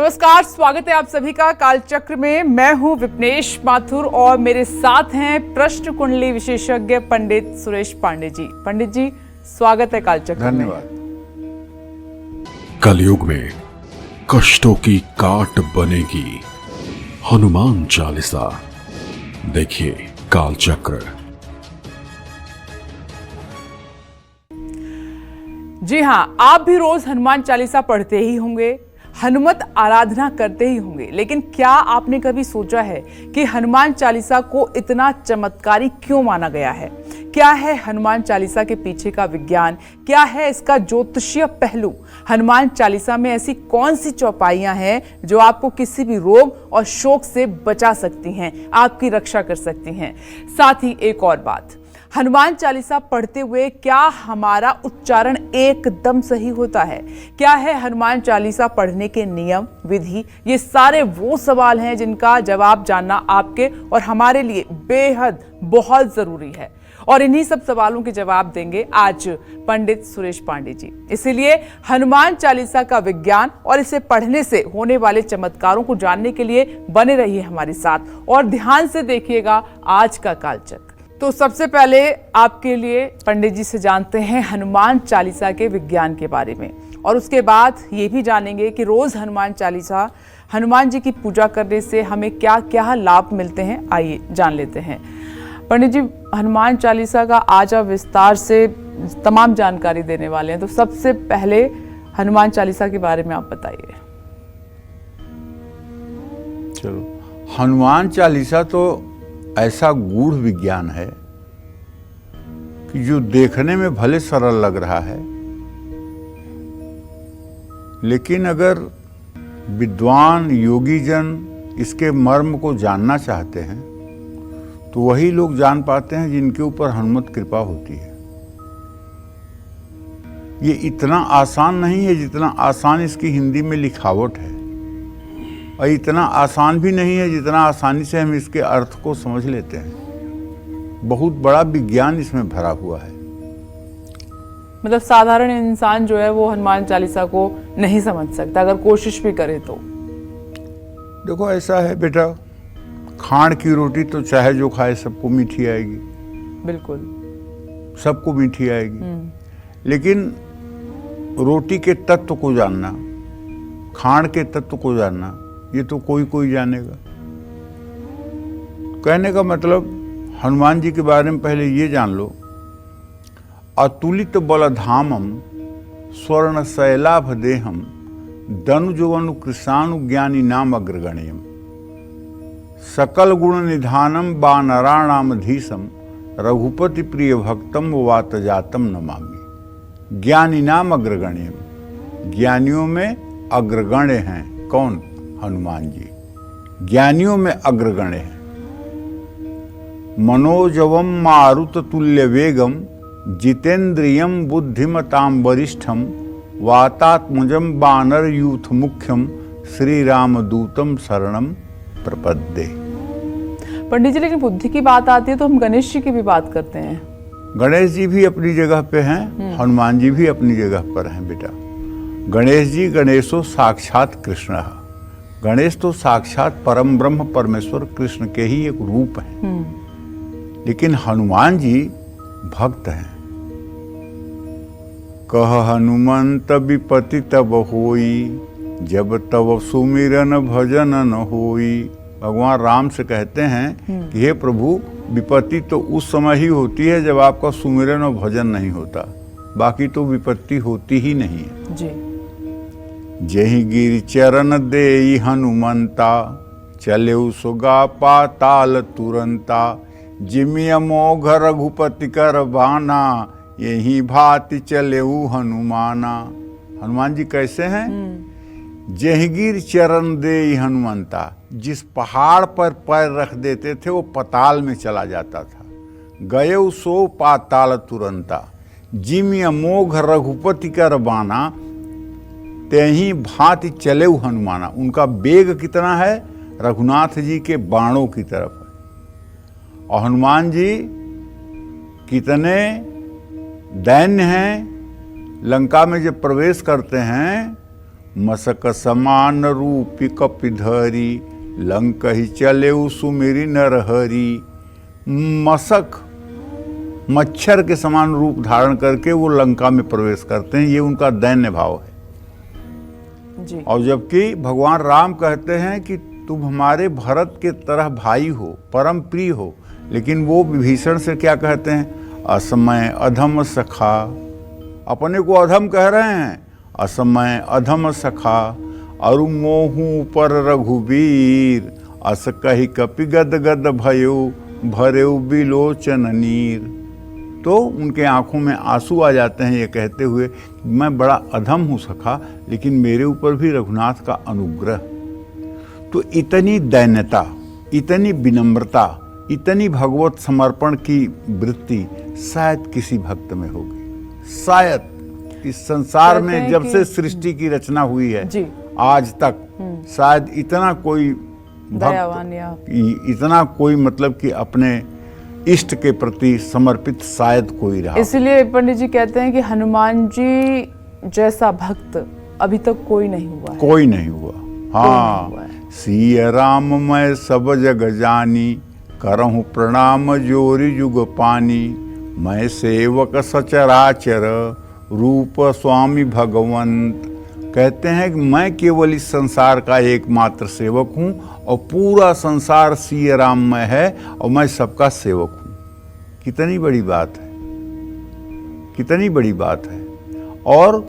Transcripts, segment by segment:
नमस्कार, स्वागत है आप सभी का कालचक्र में। मैं हूं विपनेश माथुर और मेरे साथ हैं प्रश्न कुंडली विशेषज्ञ पंडित सुरेश पांडे जी। पंडित जी, स्वागत है कालचक्र में। धन्यवाद। कलयुग में कष्टों की काट बनेगी हनुमान चालीसा। देखिए कालचक्र। जी हाँ, आप भी रोज हनुमान चालीसा पढ़ते ही होंगे, हनुमत आराधना करते ही होंगे, लेकिन क्या आपने कभी सोचा है कि हनुमान चालीसा को इतना चमत्कारी क्यों माना गया है? क्या है हनुमान चालीसा के पीछे का विज्ञान? क्या है इसका ज्योतिषीय पहलू? हनुमान चालीसा में ऐसी कौन सी चौपाइयां हैं जो आपको किसी भी रोग और शोक से बचा सकती हैं, आपकी रक्षा कर सकती हैं? साथ ही एक और बात, हनुमान चालीसा पढ़ते हुए क्या हमारा उच्चारण एकदम सही होता है? क्या है हनुमान चालीसा पढ़ने के नियम, विधि? ये सारे वो सवाल हैं जिनका जवाब जानना आपके और हमारे लिए बेहद बहुत जरूरी है, और इन्हीं सब सवालों के जवाब देंगे आज पंडित सुरेश पांडे जी। इसीलिए हनुमान चालीसा का विज्ञान और इसे पढ़ने से होने वाले चमत्कारों को जानने के लिए बने रहिए हमारे साथ और ध्यान से देखिएगा आज का कालचक्र। तो सबसे पहले आपके लिए पंडित जी से जानते हैं हनुमान चालीसा के विज्ञान के बारे में, और उसके बाद ये भी जानेंगे कि रोज हनुमान चालीसा, हनुमान जी की पूजा करने से हमें क्या क्या लाभ मिलते हैं। आइए जान लेते हैं। पंडित जी, हनुमान चालीसा का आज आप विस्तार से तमाम जानकारी देने वाले हैं, तो सबसे पहले हनुमान चालीसा के बारे में आप बताइए। चलो, हनुमान चालीसा तो ऐसा गूढ़ विज्ञान है कि जो देखने में भले सरल लग रहा है, लेकिन अगर विद्वान योगी जन इसके मर्म को जानना चाहते हैं तो वही लोग जान पाते हैं जिनके ऊपर हनुमत कृपा होती है। ये इतना आसान नहीं है जितना आसान इसकी हिंदी में लिखावट है, और इतना आसान भी नहीं है जितना आसानी से हम इसके अर्थ को समझ लेते हैं। बहुत बड़ा विज्ञान इसमें भरा हुआ है। मतलब साधारण इंसान जो है वो हनुमान चालीसा को नहीं समझ सकता अगर कोशिश भी करे तो। देखो, ऐसा है बेटा, खांड की रोटी तो चाहे जो खाए सबको मीठी आएगी। बिल्कुल, सबको मीठी आएगी, लेकिन रोटी के तत्व को जानना, खांड के तत्व को जानना, ये तो कोई कोई जानेगा। कहने का मतलब, हनुमान जी के बारे में पहले ये जान लो, अतुलित बलधामम स्वर्ण शैलाभ देहम दनुजवनु कृषाणु ज्ञानी नाम अग्रगण्यम सकल गुण निधानम वानराणामधीशम रघुपति प्रिय भक्तम वात जातम नमामि। ज्ञानी नाम अग्रगण्यम, ज्ञानियों में अग्रगण्य हैं। कौन? हनुमान जी ज्ञानियों में अग्रगण्य हैं। मनोजवम मारुत तुल्य वेगम जितेंद्रियम बुद्धिमताम वरिष्ठम वातात्मजम बानर यूथ मुख्यम श्री राम दूतम शरणम प्रपद्ये। पंडित जी, लेकिन बुद्धि की बात आती है तो हम गणेश जी की भी बात करते हैं। गणेश जी भी अपनी जगह पे हैं, हनुमान जी भी अपनी जगह पर हैं बेटा। गणेश जी, गणेशो साक्षात कृष्ण। गणेश तो साक्षात परम ब्रह्म परमेश्वर कृष्ण के ही एक रूप हैं, लेकिन हनुमान जी भक्त हैं। कह हनुमंत विपति तब होई, जब तब सुमिरन भजन न होई। भगवान राम से कहते हैं कि हे प्रभु, विपत्ति तो उस समय ही होती है जब आपका सुमिरन और भजन नहीं होता, बाकी तो विपत्ति होती ही नहीं है जी। जेहि गिर चरण देई हनुमंता, चले सुगा पाताल तुरंता। जिमि अमोघ रघुपति कर बाना, यही भांति चले हनुमाना। हनुमान जी कैसे हैं? जेहि गिर चरण देई हनुमंता, जिस पहाड़ पर पैर रख देते थे वो पताल में चला जाता था। गये सो पाताल तुरंता। जिमि अमोघ रघुपति कर बाना, तेही भांति चले हनुमाना। उनका वेग कितना है? रघुनाथ जी के बाणों की तरफ है। और हनुमान जी कितने दैन्य हैं। लंका में जब प्रवेश करते हैं मसक समान रूपी कपिधरी, लंक ही चले सुमिरी नरहरी। मसक मच्छर के समान रूप धारण करके वो लंका में प्रवेश करते हैं, ये उनका दैन्य भाव है जी। और जबकि भगवान राम कहते हैं कि तुम हमारे भरत के तरह भाई हो, परम प्रिय हो, लेकिन वो विभीषण से क्या कहते हैं? असमय अधम सखा। अपने को अधम कह रहे हैं, असमय अधम सखा। अरु मोहू पर रघुवीर, अस कही कपि गद गद भयो, भरेउ बिलोचन नीर। तो उनके आंखों में आंसू आ जाते हैं ये कहते हुए, मैं बड़ा अधम हूँ सखा, लेकिन मेरे ऊपर भी रघुनाथ का अनुग्रह। तो इतनी दैन्यता, इतनी विनम्रता, इतनी भगवत समर्पण की वृत्ति शायद किसी भक्त में होगी। शायद इस संसार में जब से सृष्टि की रचना हुई है जी। आज तक शायद इतना कोई दयावान या इतना कोई मतलब कि अपने इष्ट के प्रति समर्पित शायद कोई रहा। इसलिए पंडित जी कहते हैं कि हनुमान जी जैसा भक्त अभी तक कोई नहीं हुआ है। कोई नहीं हुआ। हाँ, सिय राम मैं सब जग जानी, करहूँ प्रणाम जोरी जुग पानी। मैं सेवक सचराचर, रूप स्वामी भगवंत। कहते हैं कि मैं केवल इस संसार का एकमात्र सेवक हूँ और पूरा संसार सिय राम में है और मैं सबका सेवक हूँ। कितनी बड़ी बात है, कितनी बड़ी बात है। और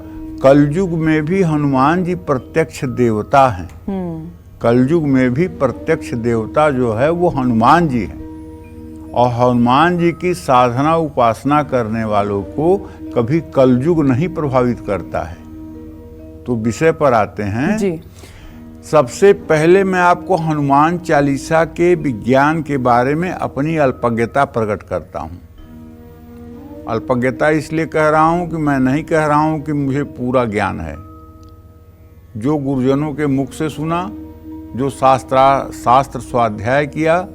कलयुग में भी हनुमान जी प्रत्यक्ष देवता हैं। कलयुग में भी प्रत्यक्ष देवता जो है वो हनुमान जी हैं और हनुमान जी की साधना उपासना करने वालों को कभी कलयुग नहीं प्रभावित करता है। तो विषय पर आते हैं जी। सबसे पहले मैं आपको हनुमान चालीसा के विज्ञान के बारे में अपनी अल्पज्ञता प्रकट करता हूँ। अल्पज्ञता इसलिए कह रहा हूँ कि मैं नहीं कह रहा हूँ कि मुझे पूरा ज्ञान है। जो गुरुजनों के मुख से सुना, जो शास्त्र स्वाध्याय किया,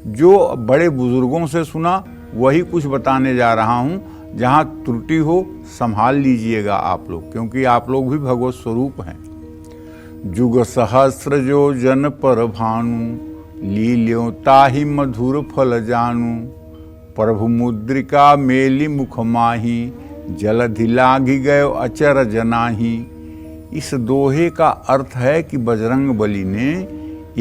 जो बड़े बुजुर्गों से सुना, वही कुछ बताने जा रहा हूँ। जहाँ त्रुटि हो संभाल लीजिएगा आप लोग, क्योंकि आप लोग भी भगवत स्वरूप हैं। जुग सहस्र जो जन पर भानु, लील्यों ताहि मधुर फल जानू। प्रभु मुद्रिका मेली मुख माही, जलधि लागी गयो अचर जनाही। इस दोहे का अर्थ है कि बजरंग बली ने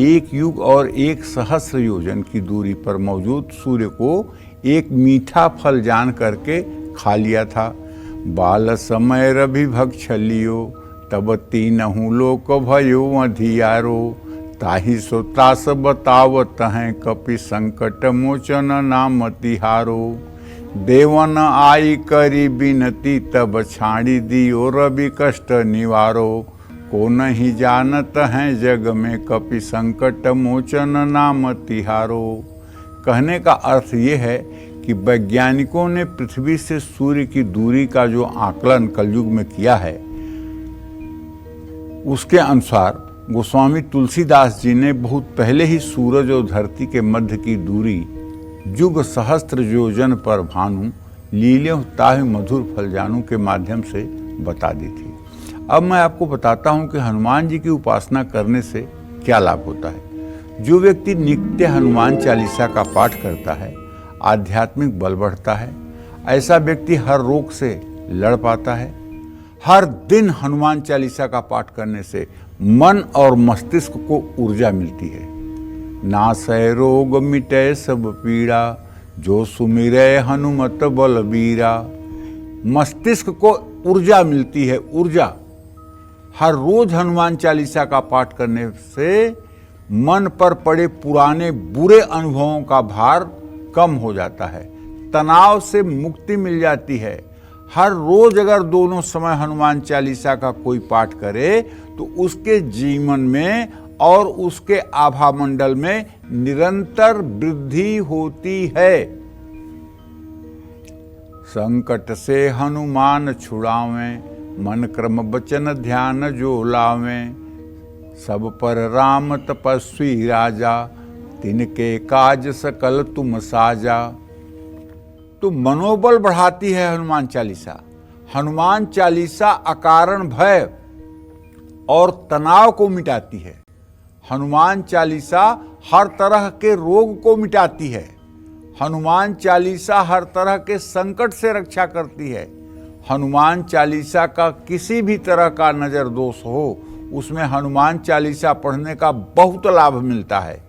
एक युग और एक सहस्र योजन की दूरी पर मौजूद सूर्य को एक मीठा फल जान करके खा लिया था। बाल समय रवि भक्षलियो, तब तीनहु लोक भयो अधियारो। ताहि सो त्रास बतावत हैं, कपि संकट मोचन नाम तिहारो। देवन आई करी बिनती, तब छाड़ी दियो रवि कष्ट निवारो। को नहीं जानत हैं जग में, कपि संकट मोचन नाम तिहारो। कहने का अर्थ ये है कि वैज्ञानिकों ने पृथ्वी से सूर्य की दूरी का जो आकलन कलयुग में किया है, उसके अनुसार गोस्वामी तुलसीदास जी ने बहुत पहले ही सूरज और धरती के मध्य की दूरी युग सहस्त्र योजन पर भानु, लील्यों ताहि मधुर फल जानू के माध्यम से बता दी थी। अब मैं आपको बताता हूं कि हनुमान जी की उपासना करने से क्या लाभ होता है। जो व्यक्ति नित्य हनुमान चालीसा का पाठ करता है, आध्यात्मिक बल बढ़ता है। ऐसा व्यक्ति हर रोग से लड़ पाता है। हर दिन हनुमान चालीसा का पाठ करने से मन और मस्तिष्क को ऊर्जा मिलती है। नासै रोग मिटै सब पीड़ा, जो सुमिरै हनुमत बलबीरा। मस्तिष्क को ऊर्जा मिलती है, ऊर्जा। हर रोज हनुमान चालीसा का पाठ करने से मन पर पड़े पुराने बुरे अनुभवों का भार कम हो जाता है, तनाव से मुक्ति मिल जाती है। हर रोज अगर दोनों समय हनुमान चालीसा का कोई पाठ करे तो उसके जीवन में और उसके आभा मंडल में निरंतर वृद्धि होती है। संकट से हनुमान छुड़ावें, मन क्रम वचन ध्यान जो लावें। सब पर राम तपस्वी राजा, तिनके काज सकल तुम साजा। तो मनोबल बढ़ाती है हनुमान चालीसा। हनुमान चालीसा अकारण भय और तनाव को मिटाती है। हनुमान चालीसा हर तरह के रोग को मिटाती है। हनुमान चालीसा हर तरह के संकट से रक्षा करती है। हनुमान चालीसा का किसी भी तरह का नजर दोष हो, उसमें हनुमान चालीसा पढ़ने का बहुत लाभ मिलता है।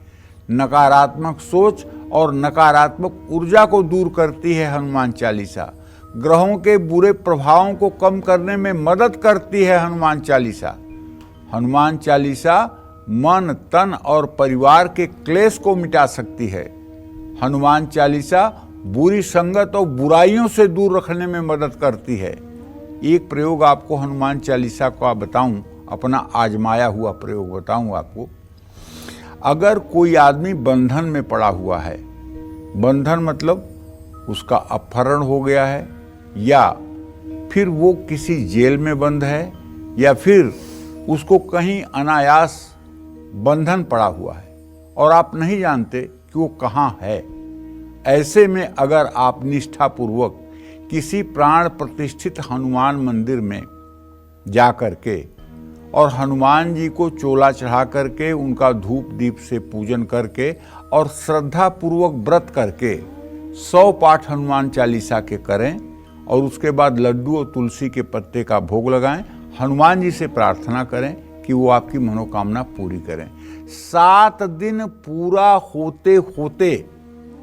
नकारात्मक सोच और नकारात्मक ऊर्जा को दूर करती है हनुमान चालीसा। ग्रहों के बुरे प्रभावों को कम करने में मदद करती है हनुमान चालीसा। हनुमान चालीसा मन, तन और परिवार के क्लेश को मिटा सकती है। हनुमान चालीसा बुरी संगत और बुराइयों से दूर रखने में मदद करती है। एक प्रयोग आपको हनुमान चालीसा का बताऊं, अपना आजमाया हुआ प्रयोग बताऊं आपको। अगर कोई आदमी बंधन में पड़ा हुआ है, बंधन मतलब उसका अपहरण हो गया है, या फिर वो किसी जेल में बंद है, या फिर उसको कहीं अनायास बंधन पड़ा हुआ है और आप नहीं जानते कि वो कहाँ है, ऐसे में अगर आप निष्ठापूर्वक किसी प्राण प्रतिष्ठित हनुमान मंदिर में जा करके और हनुमान जी को चोला चढ़ा करके उनका धूप दीप से पूजन करके और श्रद्धा पूर्वक व्रत करके 100 पाठ हनुमान चालीसा के करें और उसके बाद लड्डू और तुलसी के पत्ते का भोग लगाएं, हनुमान जी से प्रार्थना करें कि वो आपकी मनोकामना पूरी करें। 7 दिन पूरा होते होते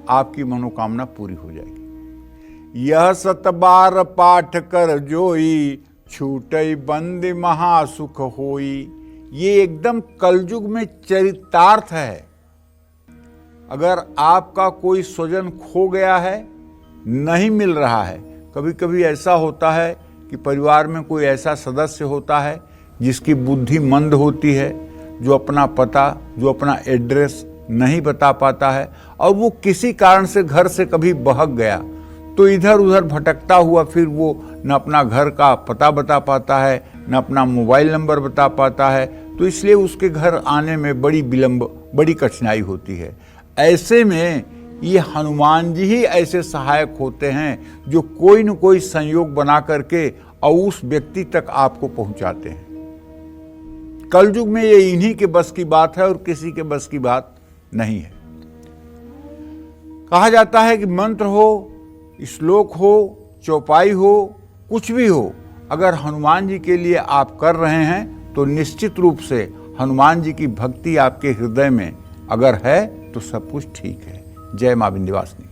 आपकी मनोकामना पूरी हो जाएगी। यह 7 बार पाठ कर जोई, छूटई बंदी महासुख होई। ये एकदम कलयुग में चरितार्थ है। अगर आपका कोई स्वजन खो गया है, नहीं मिल रहा है, कभी कभी ऐसा होता है कि परिवार में कोई ऐसा सदस्य होता है जिसकी बुद्धि मंद होती है, जो अपना पता, जो अपना एड्रेस नहीं बता पाता है और वो किसी कारण से घर से कभी बहक गया, तो इधर उधर भटकता हुआ फिर वो न अपना घर का पता बता पाता है, न अपना मोबाइल नंबर बता पाता है, तो इसलिए उसके घर आने में बड़ी विलंब, बड़ी कठिनाई होती है। ऐसे में ये हनुमान जी ही ऐसे सहायक होते हैं जो कोई न कोई संयोग बना करके और उस व्यक्ति तक आपको पहुंचाते हैं। कलयुग में ये इन्हीं के बस की बात है और किसी के बस की बात नहीं है। कहा जाता है कि मंत्र हो, श्लोक हो, चौपाई हो, कुछ भी हो, अगर हनुमान जी के लिए आप कर रहे हैं तो निश्चित रूप से हनुमान जी की भक्ति आपके हृदय में अगर है तो सब कुछ ठीक है। जय मां विंध्यवासिनी।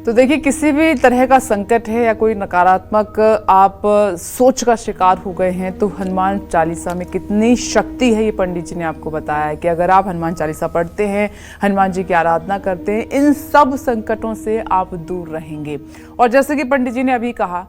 तो देखिए, किसी भी तरह का संकट है या कोई नकारात्मक आप सोच का शिकार हो गए हैं तो हनुमान चालीसा में कितनी शक्ति है, ये पंडित जी ने आपको बताया है कि अगर आप हनुमान चालीसा पढ़ते हैं, हनुमान जी की आराधना करते हैं, इन सब संकटों से आप दूर रहेंगे। और जैसे कि पंडित जी ने अभी कहा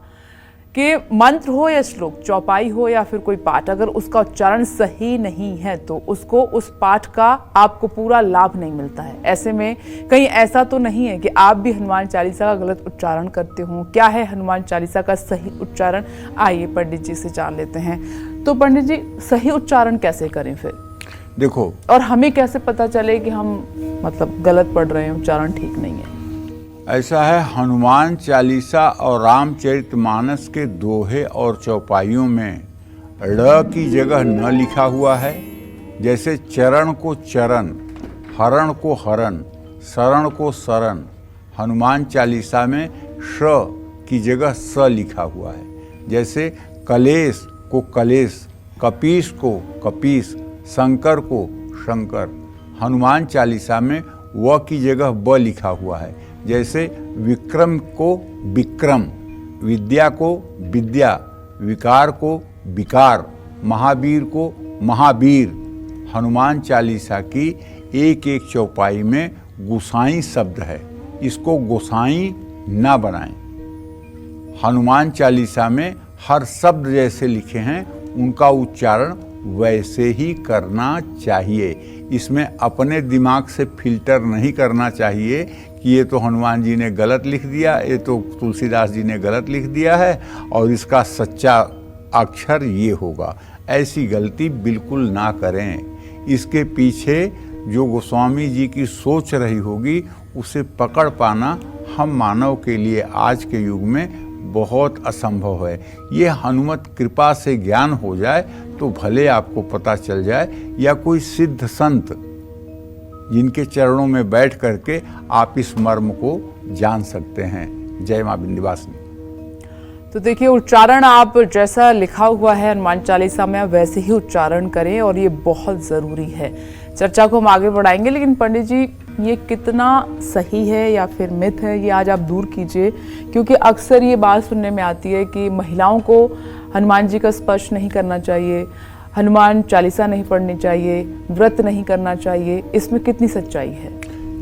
कि मंत्र हो या श्लोक, चौपाई हो या फिर कोई पाठ, अगर उसका उच्चारण सही नहीं है तो उसको, उस पाठ का आपको पूरा लाभ नहीं मिलता है। ऐसे में कहीं ऐसा तो नहीं है कि आप भी हनुमान चालीसा का गलत उच्चारण करते हो। क्या है हनुमान चालीसा का सही उच्चारण, आइए पंडित जी से जान लेते हैं। तो पंडित जी, सही उच्चारण कैसे करें फिर? देखो, और हमें कैसे पता चले कि हम मतलब गलत पढ़ रहे हैं, उच्चारण ठीक नहीं है? ऐसा है, हनुमान चालीसा और रामचरितमानस के दोहे और चौपाइयों में ड़ की जगह न लिखा हुआ है। जैसे चरण को चरण, हरण को हरण, शरण को शरण, हनुमान चालीसा में श की जगह स लिखा हुआ है। जैसे कलेश को कलेश, कपीस को कपीस, शंकर को शंकर, हनुमान चालीसा में व की जगह ब लिखा हुआ है। जैसे विक्रम को विक्रम, विद्या को विद्या, विकार को विकार, महावीर को महावीर। हनुमान चालीसा की एक एक चौपाई में गोसाई शब्द है, इसको गोसाई ना बनाएं। हनुमान चालीसा में हर शब्द जैसे लिखे हैं उनका उच्चारण वैसे ही करना चाहिए। इसमें अपने दिमाग से फिल्टर नहीं करना चाहिए कि ये तो हनुमान जी ने गलत लिख दिया, ये तो तुलसीदास जी ने गलत लिख दिया है और इसका सच्चा अक्षर ये होगा। ऐसी गलती बिल्कुल ना करें। इसके पीछे जो गोस्वामी जी की सोच रही होगी उसे पकड़ पाना हम मानव के लिए आज के युग में बहुत असंभव है। ये हनुमत कृपा से ज्ञान हो जाए तो भले आपको पता चल जाए, या कोई सिद्ध संत जिनके चरणों में बैठ करके आप इस मर्म को जान सकते हैं। जय मां विंध्यवासिनी। तो देखिए, उच्चारण आप जैसा लिखा हुआ है हनुमान चालीसा में आप वैसे ही उच्चारण करें, और ये बहुत ज़रूरी है। चर्चा को हम आगे बढ़ाएंगे, लेकिन पंडित जी ये कितना सही है या फिर मिथ है, ये आज आप दूर कीजिए, क्योंकि अक्सर ये बात सुनने में आती है कि महिलाओं को हनुमान जी का स्पर्श नहीं करना चाहिए, हनुमान चालीसा नहीं पढ़नी चाहिए, व्रत नहीं करना चाहिए। इसमें कितनी सच्चाई है?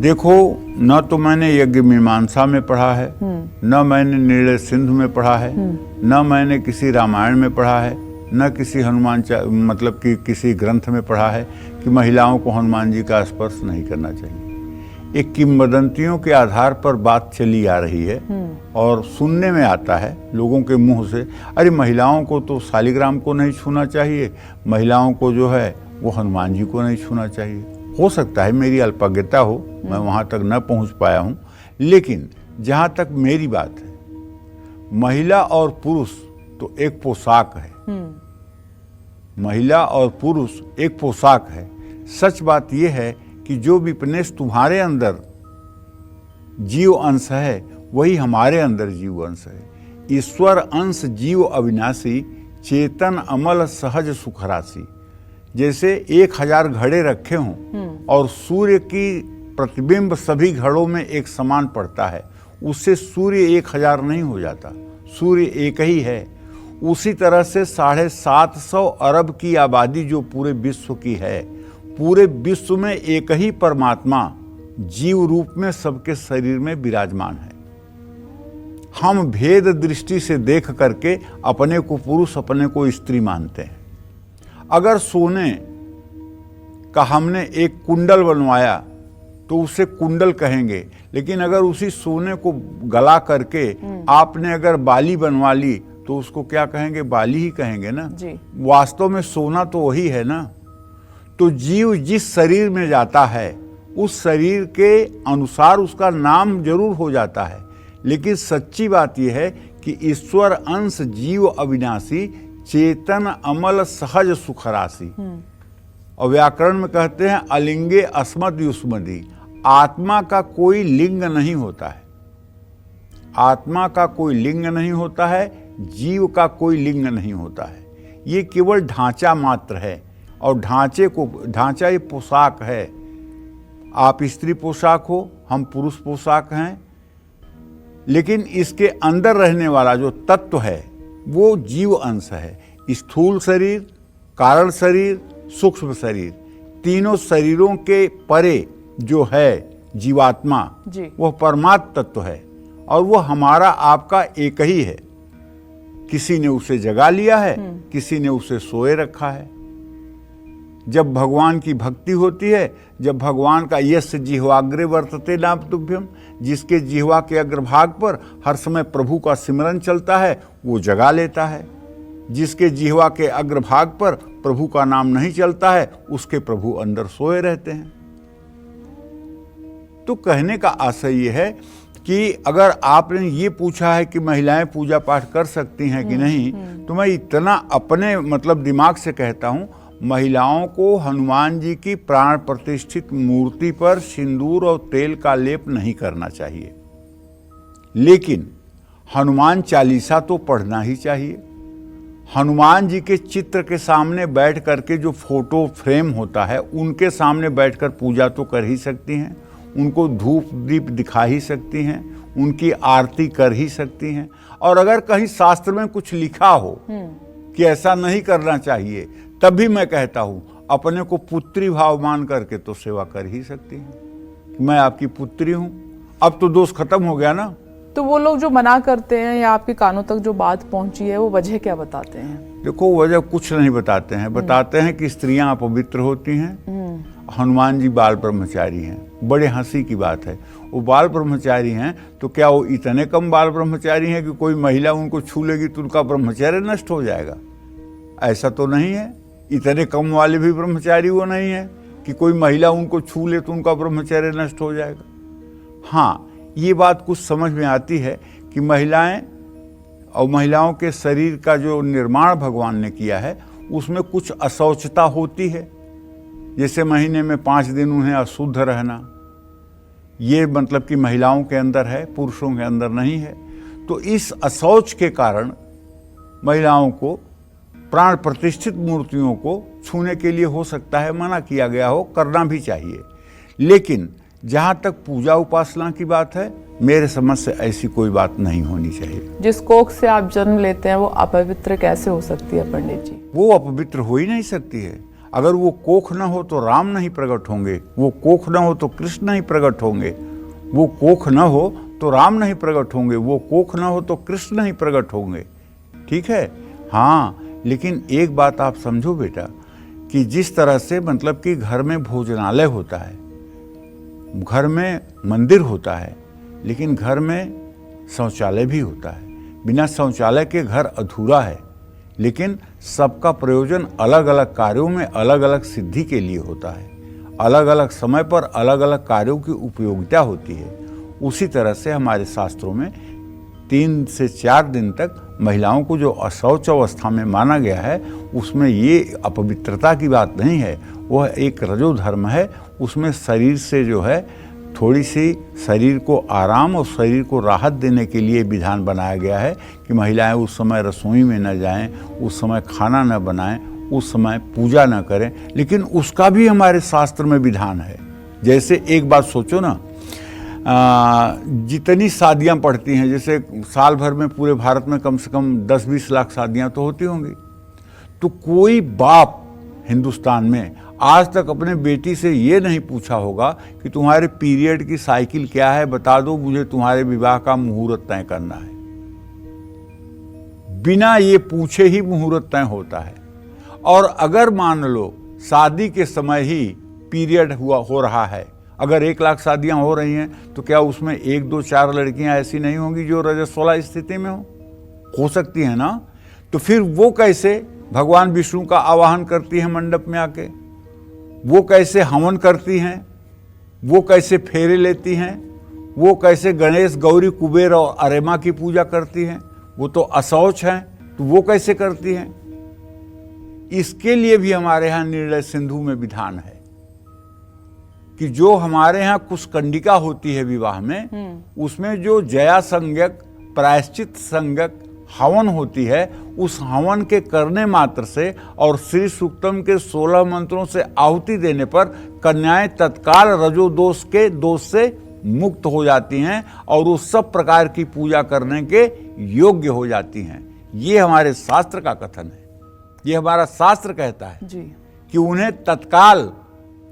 देखो, न तो मैंने यज्ञ मीमांसा में पढ़ा है, न मैंने निर्णय सिंधु में पढ़ा है, न मैंने किसी रामायण में पढ़ा है, न किसी मतलब कि किसी ग्रंथ में पढ़ा है कि महिलाओं को हनुमान जी का स्पर्श नहीं करना चाहिए। एक किंवदंतियों के आधार पर बात चली आ रही है, और सुनने में आता है लोगों के मुंह से, अरे महिलाओं को तो शालिग्राम को नहीं छूना चाहिए, महिलाओं को जो है वो हनुमान जी को नहीं छूना चाहिए। हो सकता है मेरी अल्पज्ञता हो, मैं वहां तक न पहुंच पाया हूं, लेकिन जहां तक मेरी बात है, महिला और पुरुष तो एक पोशाक है। महिला और पुरुष एक पोशाक है। सच बात यह है कि जो विपनेश तुम्हारे अंदर जीव अंश है, वही हमारे अंदर जीव अंश है। ईश्वर अंश जीव अविनाशी, चेतन अमल सहज सुखराशि। जैसे 1000 घड़े रखे हों और सूर्य की प्रतिबिंब सभी घड़ों में एक समान पड़ता है, उससे सूर्य 1000 नहीं हो जाता, सूर्य एक ही है। उसी तरह से 750 अरब की आबादी जो पूरे विश्व की है, पूरे विश्व में एक ही परमात्मा जीव रूप में सबके शरीर में विराजमान है। हम भेद दृष्टि से देख करके अपने को पुरुष, अपने को स्त्री मानते हैं। अगर सोने का हमने एक कुंडल बनवाया तो उसे कुंडल कहेंगे, लेकिन अगर उसी सोने को गला करके आपने अगर बाली बनवा ली तो उसको क्या कहेंगे? बाली ही कहेंगे ना जी। वास्तव में सोना तो वही है ना। तो जीव जिस शरीर में जाता है उस शरीर के अनुसार उसका नाम जरूर हो जाता है, लेकिन सच्ची बात यह है कि ईश्वर अंश जीव अविनाशी, चेतन अमल सहज सुखराशि। और व्याकरण में कहते हैं अलिंगे अस्मद युष्मदी, आत्मा का कोई लिंग नहीं होता है। आत्मा का कोई लिंग नहीं होता है, जीव का कोई लिंग नहीं होता है। ये केवल ढांचा मात्र है, और ढांचा ये पोशाक है। आप स्त्री पोशाक हो, हम पुरुष पोशाक हैं, लेकिन इसके अंदर रहने वाला जो तत्व है वो जीव अंश है। स्थूल शरीर, कारण शरीर, सूक्ष्म शरीर, तीनों शरीरों के परे जो है जीवात्मा, वह परमात्म तत्व है, और वह हमारा आपका एक ही है। किसी ने उसे जगा लिया है, किसी ने उसे सोए रखा है। जब भगवान की भक्ति होती है, जब भगवान का यस्य जिह्वाग्रे वर्तते नाम तुभ्यम, जिसके जिह्वा के अग्रभाग पर हर समय प्रभु का सिमरन चलता है, वो जगा लेता है। जिसके जिह्वा के अग्रभाग पर प्रभु का नाम नहीं चलता है, उसके प्रभु अंदर सोए रहते हैं। तो कहने का आशय ये है कि अगर आपने ये पूछा है कि महिलाएं पूजा पाठ कर सकती हैं कि नहीं, तो मैं इतना अपने मतलब दिमाग से कहता हूं, महिलाओं को हनुमान जी की प्राण प्रतिष्ठित मूर्ति पर सिंदूर और तेल का लेप नहीं करना चाहिए, लेकिन हनुमान चालीसा तो पढ़ना ही चाहिए। हनुमान जी के चित्र के सामने बैठ करके जो फोटो फ्रेम होता है, उनके सामने बैठकर पूजा तो कर ही सकती हैं, उनको धूप दीप दिखा ही सकती हैं, उनकी आरती कर ही सकती हैं। और अगर कहीं शास्त्र में कुछ लिखा हो कि ऐसा नहीं करना चाहिए, तब भी मैं कहता हूं अपने को पुत्री भाव मान करके तो सेवा कर ही सकती हैं। मैं आपकी पुत्री हूं, अब तो दोष खत्म हो गया ना। तो वो लोग जो मना करते हैं या आपके कानों तक जो बात पहुंची है, वो वजह क्या बताते हैं? देखो, वजह कुछ नहीं बताते हैं। बताते हैं कि स्त्रियां अपवित्र होती हैं, हनुमान जी बाल ब्रह्मचारी हैं। बड़े हंसी की बात है, वो बाल ब्रह्मचारी हैं, तो क्या वो इतने कम बाल ब्रह्मचारी हैं कि कोई महिला उनको छू लेगी तो उनका ब्रह्मचर्य नष्ट हो जाएगा? ऐसा तो नहीं है। इतने कम वाले भी ब्रह्मचारी वो नहीं है कि कोई महिला उनको छू ले तो उनका ब्रह्मचर्य नष्ट हो जाएगा। हाँ, ये बात कुछ समझ में आती है कि महिलाएं और महिलाओं के शरीर का जो निर्माण भगवान ने किया है उसमें कुछ अशौचता होती है। जैसे महीने में 5 दिन उन्हें अशुद्ध रहना, ये मतलब कि महिलाओं के अंदर है, पुरुषों के अंदर नहीं है। तो इस अशौच के कारण महिलाओं को प्राण प्रतिष्ठित मूर्तियों को छूने के लिए हो सकता है मना किया गया हो, करना भी चाहिए। लेकिन जहाँ तक पूजा उपासना की बात है, मेरे समझ से ऐसी कोई बात नहीं होनी चाहिए। जिस कोख से आप जन्म लेते हैं वो अपवित्र कैसे हो सकती है पंडित जी? वो अपवित्र हो ही नहीं सकती है। अगर वो कोख न हो तो राम नहीं प्रकट होंगे, वो कोख न हो तो कृष्ण नहीं प्रकट होंगे, वो कोख न हो तो राम नहीं प्रकट होंगे, वो कोख न हो तो कृष्ण नहीं प्रकट होंगे। ठीक है, हाँ, लेकिन एक बात आप समझो बेटा कि जिस तरह से मतलब कि घर में भोजनालय होता है, घर में मंदिर होता है, लेकिन घर में शौचालय भी होता है। बिना शौचालय के घर अधूरा है। लेकिन सबका प्रयोजन अलग अलग कार्यों में अलग अलग सिद्धि के लिए होता है। अलग अलग समय पर अलग अलग कार्यों की उपयोगिता होती है। उसी तरह से हमारे शास्त्रों में 3 से 4 दिन तक महिलाओं को जो अशौच अवस्था में माना गया है, उसमें ये अपवित्रता की बात नहीं है, वह एक रजोधर्म है। उसमें शरीर से जो है थोड़ी सी शरीर को आराम और शरीर को राहत देने के लिए विधान बनाया गया है कि महिलाएं उस समय रसोई में न जाएं, उस समय खाना न बनाएं, उस समय पूजा न करें। लेकिन उसका भी हमारे शास्त्र में विधान है। जैसे एक बात सोचो ना, जितनी शादियां पड़ती हैं, जैसे साल भर में पूरे भारत में कम से कम 10-20 लाख शादियां तो होती होंगी, तो कोई बाप हिंदुस्तान में आज तक अपने बेटी से ये नहीं पूछा होगा कि तुम्हारे पीरियड की साइकिल क्या है, बता दो, मुझे तुम्हारे विवाह का मुहूर्त तय करना है। बिना ये पूछे ही मुहूर्त तय होता है। और अगर मान लो शादी के समय ही पीरियड हो रहा है, अगर 1 लाख शादियां हो रही हैं, तो क्या उसमें 1, 2, 4 लड़कियां ऐसी नहीं होंगी जो रजस्वला स्थिति में हो सकती हैं ना? तो फिर वो कैसे भगवान विष्णु का आवाहन करती हैं मंडप में आके? वो कैसे हवन करती हैं? वो कैसे फेरे लेती हैं? वो कैसे गणेश, गौरी, कुबेर और अरेमा की पूजा करती हैं? वो तो अशौच हैं, तो वो कैसे करती हैं? इसके लिए भी हमारे यहाँ निर्णय सिंधु में विधान है कि जो हमारे यहाँ कुशकंडिका होती है विवाह में, उसमें जो जया संज्ञक, प्रायश्चित संज्ञक हवन होती है, उस हवन के करने मात्र से और श्री सूक्तम के 16 मंत्रों से आहुति देने पर कन्याएं तत्काल रजो दोष के दोष से मुक्त हो जाती हैं और उस सब प्रकार की पूजा करने के योग्य हो जाती हैं। ये हमारे शास्त्र का कथन है। ये हमारा शास्त्र कहता है जी कि उन्हें तत्काल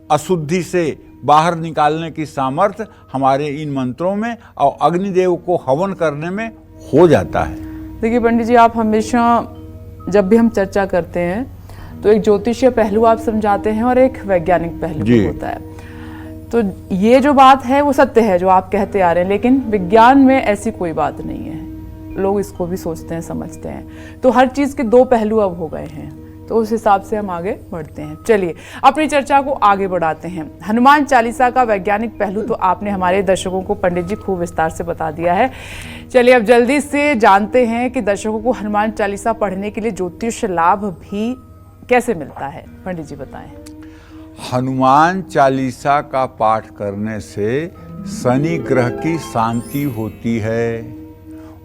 अशुद्धि से बाहर निकालने की सामर्थ्य हमारे इन मंत्रों में और अग्निदेव को हवन करने में हो जाता है। देखिए पंडित जी, आप हमेशा जब भी हम चर्चा करते हैं तो एक ज्योतिषीय पहलू आप समझाते हैं और एक वैज्ञानिक पहलू भी होता है। तो ये जो बात है वो सत्य है जो आप कहते आ रहे हैं, लेकिन विज्ञान में ऐसी कोई बात नहीं है। लोग इसको भी सोचते हैं, समझते हैं। तो हर चीज के 2 पहलू अब हो गए हैं, तो उस हिसाब से हम आगे बढ़ते हैं। चलिए अपनी चर्चा को आगे बढ़ाते हैं। हनुमान चालीसा का वैज्ञानिक पहलू तो आपने हमारे दर्शकों को पंडित जी खूब विस्तार से बता दिया है। चलिए अब जल्दी से जानते हैं कि दर्शकों को हनुमान चालीसा पढ़ने के लिए ज्योतिष लाभ भी कैसे मिलता है। पंडित जी बताएं। हनुमान चालीसा का पाठ करने से शनि ग्रह की शांति होती है।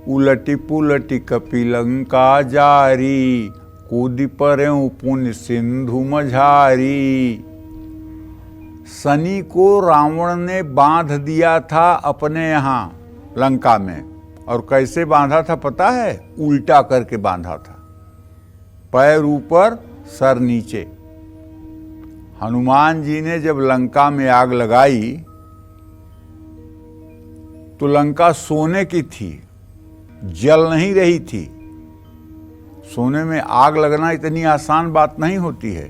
उलटी पुलटी कपिलंका जारी, कूदी परेऊ पुण्य सिंधु मझारी। शनि को रावण ने बांध दिया था अपने यहाँ लंका में, और कैसे बांधा था पता है? उल्टा करके बांधा था, पैर ऊपर सर नीचे। हनुमान जी ने जब लंका में आग लगाई तो लंका सोने की थी, जल नहीं रही थी। सोने में आग लगना इतनी आसान बात नहीं होती है।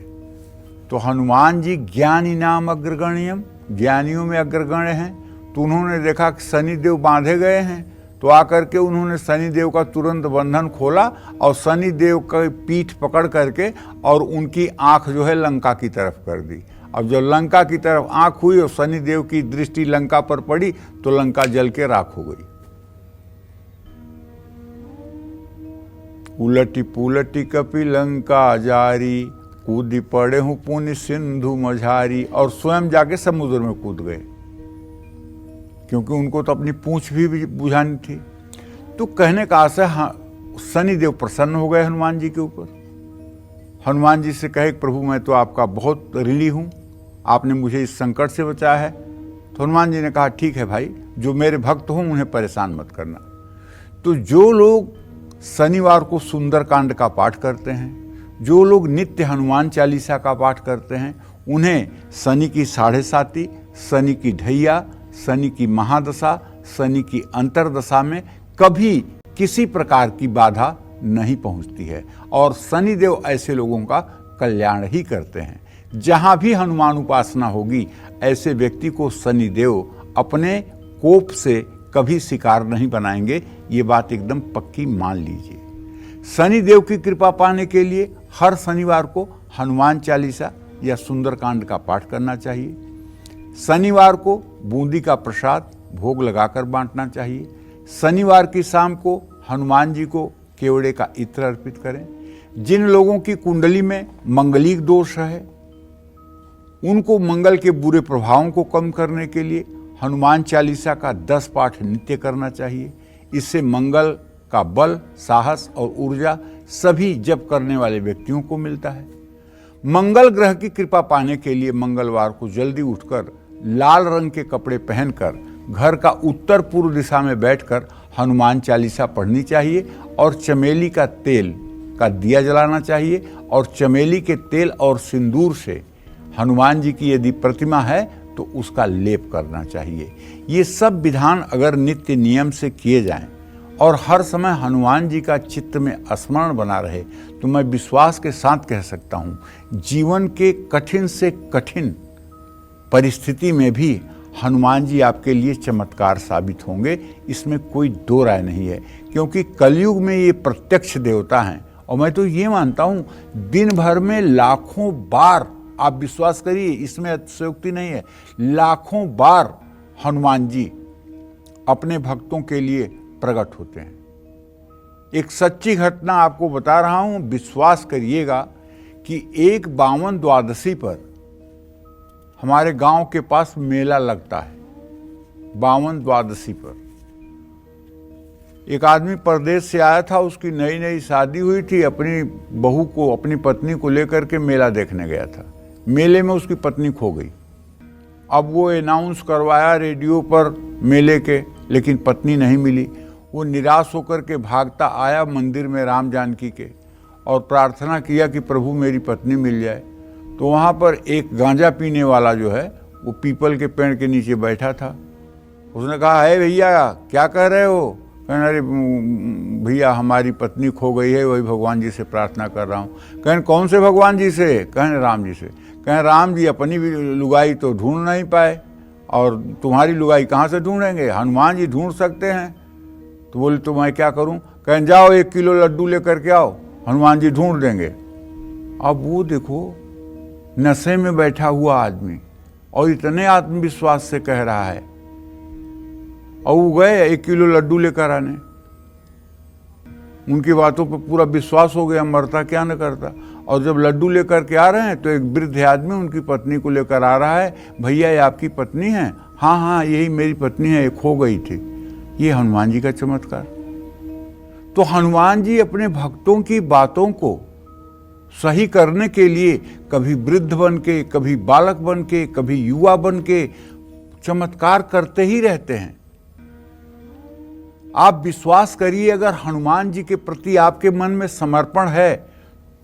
तो हनुमान जी ज्ञानी नाम अग्रगण्यम, ज्ञानियों में अग्रगण्य हैं। तो उन्होंने देखा कि शनिदेव बांधे गए हैं, तो आकर के उन्होंने शनिदेव का तुरंत बंधन खोला और शनिदेव का पीठ पकड़ करके और उनकी आंख जो है लंका की तरफ कर दी। अब जब लंका की तरफ आंख हुई और शनिदेव की दृष्टि लंका पर पड़ी तो लंका जल के राख हो गई। उलटी पुलटी कपिलंका जारी, कूदी पड़े हूं पुण्य सिंधु मझारी। और स्वयं जाके समुद्र में कूद गए, क्योंकि उनको तो अपनी पूंछ भी बुझानी थी। तो कहने का आशय, हाँ, शनिदेव प्रसन्न हो गए हनुमान जी के ऊपर। हनुमान जी से कहे, प्रभु मैं तो आपका बहुत ऋणी हूं, आपने मुझे इस संकट से बचाया है। तो हनुमान जी ने कहा, ठीक है भाई, जो मेरे भक्त हों उन्हें परेशान मत करना। तो जो लोग शनिवार को सुंदरकांड का पाठ करते हैं, जो लोग नित्य हनुमान चालीसा का पाठ करते हैं, उन्हें शनि की 7.5, शनि की ढैया, शनि की महादशा, शनि की अंतरदशा में कभी किसी प्रकार की बाधा नहीं पहुंचती है। और शनिदेव ऐसे लोगों का कल्याण ही करते हैं। जहां भी हनुमान उपासना होगी, ऐसे व्यक्ति को शनिदेव अपने कोप से कभी शिकार नहीं बनाएंगे। ये बात एकदम पक्की मान लीजिए। शनिदेव की कृपा पाने के लिए हर शनिवार को हनुमान चालीसा या सुंदरकांड का पाठ करना चाहिए। शनिवार को बूंदी का प्रसाद भोग लगाकर बांटना चाहिए। शनिवार की शाम को हनुमान जी को केवड़े का इत्र अर्पित करें। जिन लोगों की कुंडली में मंगलिक दोष है, उनको मंगल के बुरे प्रभावों को कम करने के लिए हनुमान चालीसा का 10 पाठ नित्य करना चाहिए। इससे मंगल का बल, साहस और ऊर्जा सभी जप करने वाले व्यक्तियों को मिलता है। मंगल ग्रह की कृपा पाने के लिए मंगलवार को जल्दी उठकर लाल रंग के कपड़े पहनकर घर का उत्तर पूर्व दिशा में बैठकर हनुमान चालीसा पढ़नी चाहिए और चमेली का तेल का दिया जलाना चाहिए। और चमेली के तेल और सिंदूर से हनुमान जी की यदि प्रतिमा है तो उसका लेप करना चाहिए। ये सब विधान अगर नित्य नियम से किए जाएं और हर समय हनुमान जी का चित्त में स्मरण बना रहे, तो मैं विश्वास के साथ कह सकता हूँ, जीवन के कठिन से कठिन परिस्थिति में भी हनुमान जी आपके लिए चमत्कार साबित होंगे। इसमें कोई दो राय नहीं है, क्योंकि कलयुग में ये प्रत्यक्ष देवता हैं। और मैं तो ये मानता हूँ, दिन भर में लाखों बार, आप विश्वास करिए, इसमें अतिशयोक्ति नहीं है, लाखों बार हनुमान जी अपने भक्तों के लिए प्रकट होते हैं। एक सच्ची घटना आपको बता रहा हूं, विश्वास करिएगा कि एक 52 द्वादशी पर हमारे गांव के पास मेला लगता है। 52 द्वादशी पर एक आदमी परदेश से आया था, उसकी नई नई शादी हुई थी, अपनी बहू को, अपनी पत्नी को लेकर के मेला देखने गया था। मेले में उसकी पत्नी खो गई। अब वो अनाउंस करवाया रेडियो पर मेले के, लेकिन पत्नी नहीं मिली। वो निराश होकर के भागता आया मंदिर में राम जानकी के और प्रार्थना किया कि प्रभु मेरी पत्नी मिल जाए। तो वहाँ पर एक गांजा पीने वाला जो है, वो पीपल के पेड़ के नीचे बैठा था। उसने कहा, है भैया क्या कह रहे हो? कहने, अरे भैया हमारी पत्नी खो गई है, वही भगवान जी से प्रार्थना कर रहा हूँ। कहने, कौन से भगवान जी से? कहने, राम जी से। कहें, राम जी अपनी भी लुगाई तो ढूंढ नहीं पाए, और तुम्हारी लुगाई कहाँ से ढूंढेंगे? हनुमान जी ढूंढ सकते हैं। तो बोले, तो मैं क्या करूं? कहें, जाओ 1 किलो लड्डू लेकर के आओ, हनुमान जी ढूंढ देंगे। अब वो देखो, नशे में बैठा हुआ आदमी और इतने आत्मविश्वास से कह रहा है, और वो गए 1 किलो लड्डू लेकर आने। उनकी बातों पर पूरा विश्वास हो गया, मरता क्या न करता। और जब लड्डू लेकर के आ रहे हैं तो एक वृद्ध आदमी उनकी पत्नी को लेकर आ रहा है। भैया ये आपकी पत्नी है? हाँ हाँ यही मेरी पत्नी है, ये खो गई थी। ये हनुमान जी का चमत्कार। तो हनुमान जी अपने भक्तों की बातों को सही करने के लिए कभी वृद्ध बन के, कभी बालक बन के, कभी युवा बन के चमत्कार करते ही रहते हैं। आप विश्वास करिए, अगर हनुमान जी के प्रति आपके मन में समर्पण है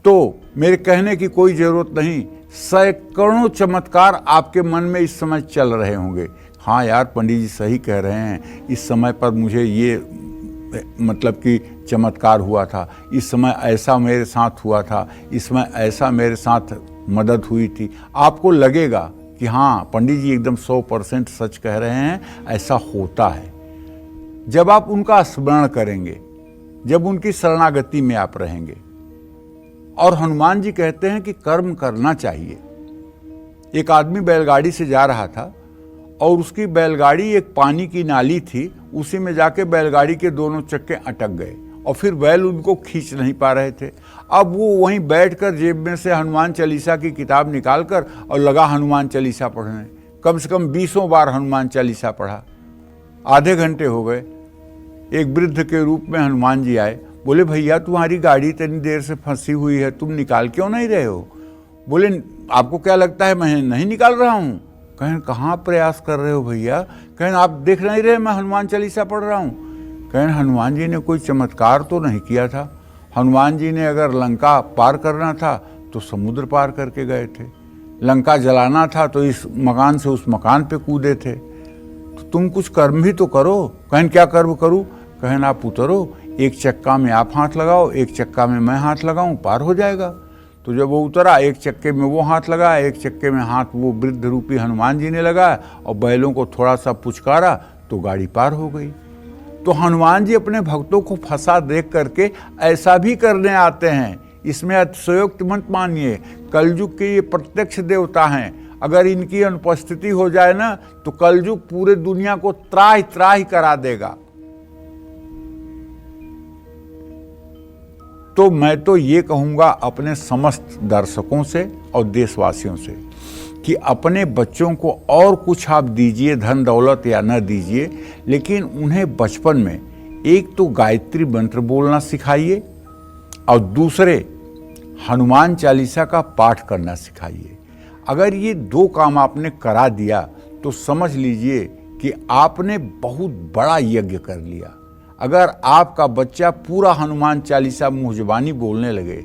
तो मेरे कहने की कोई जरूरत नहीं, सैकड़ों चमत्कार आपके मन में इस समय चल रहे होंगे। हाँ यार, पंडित जी सही कह रहे हैं, इस समय पर मुझे ये मतलब कि चमत्कार हुआ था, इस समय ऐसा मेरे साथ हुआ था, इस समय ऐसा मेरे साथ मदद हुई थी। आपको लगेगा कि हाँ पंडित जी एकदम 100% सच कह रहे हैं, ऐसा होता है। जब आप उनका स्मरण करेंगे, जब उनकी शरणागति में आप रहेंगे। और हनुमान जी कहते हैं कि कर्म करना चाहिए। एक आदमी बैलगाड़ी से जा रहा था और उसकी बैलगाड़ी एक पानी की नाली थी, उसी में जाके बैलगाड़ी के दोनों चक्के अटक गए और फिर बैल उनको खींच नहीं पा रहे थे। अब वो वहीं बैठकर जेब में से हनुमान चालीसा की किताब निकालकर और लगा हनुमान चालीसा पढ़ने। कम से कम 20 बार हनुमान चालीसा पढ़ा। आधे घंटे हो गए। एक वृद्ध के रूप में हनुमान जी आए। बोले, भैया तुम्हारी गाड़ी इतनी देर से फंसी हुई है, तुम निकाल क्यों नहीं रहे हो? बोले, आपको क्या लगता है मैं नहीं निकाल रहा हूँ? कहें, कहाँ प्रयास कर रहे हो भैया? कहें, आप देख नहीं रहे मैं हनुमान चालीसा पढ़ रहा हूँ। कहें, हनुमान जी ने कोई चमत्कार तो नहीं किया था। हनुमान जी ने अगर लंका पार करना था तो समुद्र पार करके गए थे, लंका जलाना था तो इस मकान से उस मकान पे कूदे थे। तो तुम कुछ कर्म भी तो करो। कहें, क्या कर्म करूँ? कहें, आप उतरो, एक चक्का में आप हाथ लगाओ, एक चक्का में मैं हाथ लगाऊं, पार हो जाएगा। तो जब वो उतरा, एक चक्के में वो हाथ लगाया, एक चक्के में हाथ वो वृद्ध रूपी हनुमान जी ने लगाया और बैलों को थोड़ा सा पुचकारा तो गाड़ी पार हो गई। तो हनुमान जी अपने भक्तों को फंसा देख करके ऐसा भी करने आते हैं। इसमें अतिशयोक्ति मत मानिए। कलयुग के ये प्रत्यक्ष देवता हैं। अगर इनकी अनुपस्थिति हो जाए ना तो कलयुग पूरे दुनिया को त्राहि त्राहि करा देगा। तो मैं तो ये कहूँगा अपने समस्त दर्शकों से और देशवासियों से कि अपने बच्चों को और कुछ आप दीजिए, धन दौलत या न दीजिए, लेकिन उन्हें बचपन में एक तो गायत्री मंत्र बोलना सिखाइए और दूसरे हनुमान चालीसा का पाठ करना सिखाइए। अगर ये 2 काम आपने करा दिया तो समझ लीजिए कि आपने बहुत बड़ा यज्ञ कर लिया। अगर आपका बच्चा पूरा हनुमान चालीसा मुँह ज़बानी बोलने लगे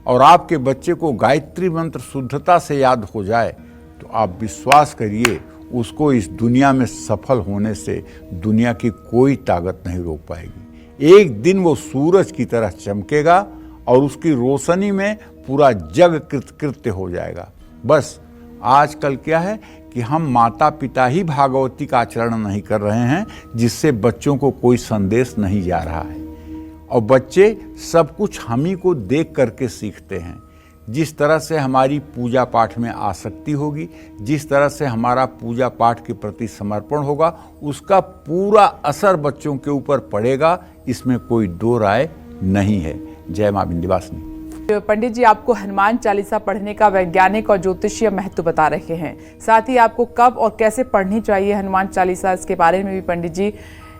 और आपके बच्चे को गायत्री मंत्र शुद्धता से याद हो जाए तो आप विश्वास करिए, उसको इस दुनिया में सफल होने से दुनिया की कोई ताकत नहीं रोक पाएगी। एक दिन वो सूरज की तरह चमकेगा और उसकी रोशनी में पूरा जग कृतकृत्य हो जाएगा। बस आजकल क्या है कि हम माता पिता ही भागवती का आचरण नहीं कर रहे हैं, जिससे बच्चों को कोई संदेश नहीं जा रहा है। और बच्चे सब कुछ हम ही को देख करके सीखते हैं। जिस तरह से हमारी पूजा पाठ में आसक्ति होगी, जिस तरह से हमारा पूजा पाठ के प्रति समर्पण होगा, उसका पूरा असर बच्चों के ऊपर पड़ेगा। इसमें कोई 2 राय नहीं है। जय मां विंध्यवासिनी। पंडित जी आपको हनुमान चालीसा पढ़ने का वैज्ञानिक और ज्योतिषीय महत्व बता रहे हैं, साथ ही आपको कब और कैसे पढ़नी चाहिए हनुमान चालीसा, इसके बारे में भी पंडित जी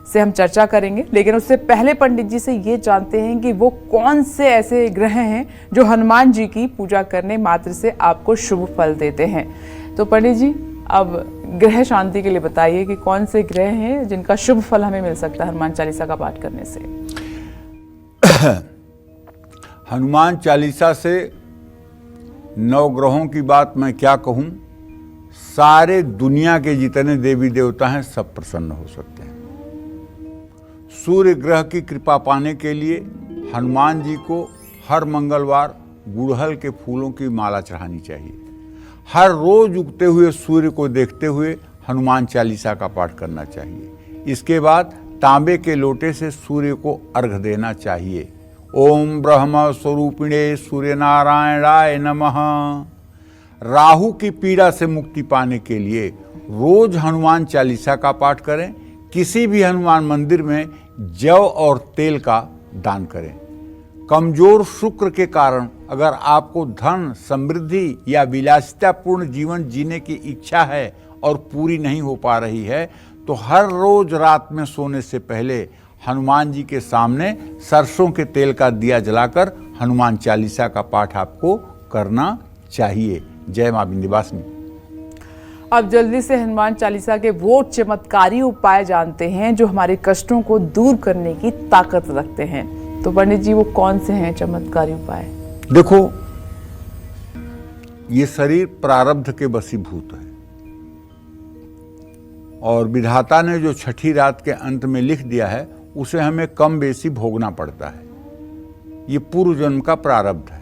से हम चर्चा करेंगे। लेकिन उससे पहले पंडित जी से ये जानते हैं कि वो कौन से ऐसे ग्रह हैं जो हनुमान जी की पूजा करने मात्र से आपको शुभ फल देते हैं। तो पंडित जी अब ग्रह शांति के लिए बताइए कि कौन से ग्रह हैं जिनका शुभ फल हमें मिल सकता है हनुमान चालीसा का पाठ करने से। हनुमान चालीसा से 9 ग्रहों की बात मैं क्या कहूँ, सारे दुनिया के जितने देवी देवता हैं सब प्रसन्न हो सकते हैं। सूर्य ग्रह की कृपा पाने के लिए हनुमान जी को हर मंगलवार गुड़हल के फूलों की माला चढ़ानी चाहिए। हर रोज उगते हुए सूर्य को देखते हुए हनुमान चालीसा का पाठ करना चाहिए। इसके बाद तांबे के लोटे से सूर्य को अर्घ देना चाहिए। ओम ब्रह्म स्वरूपिणे सूर्य नारायणाय नमः। राहु की पीड़ा से मुक्ति पाने के लिए रोज हनुमान चालीसा का पाठ करें। किसी भी हनुमान मंदिर में जौ और तेल का दान करें। कमजोर शुक्र के कारण अगर आपको धन, समृद्धि या विलासितापूर्ण जीवन जीने की इच्छा है और पूरी नहीं हो पा रही है तो हर रोज रात में सोने से पहले हनुमान जी के सामने सरसों के तेल का दिया जलाकर हनुमान चालीसा का पाठ आपको करना चाहिए। जय मां विंध्यवासिनी। अब जल्दी से हनुमान चालीसा के वो चमत्कारी उपाय जानते हैं जो हमारे कष्टों को दूर करने की ताकत रखते हैं। तो पंडित जी वो कौन से हैं चमत्कारी उपाय? देखो, ये शरीर प्रारब्ध के वशीभूत है और विधाता ने जो छठी रात के अंत में लिख दिया है उसे हमें कम बेसी भोगना पड़ता है। ये पूर्व जन्म का प्रारब्ध है।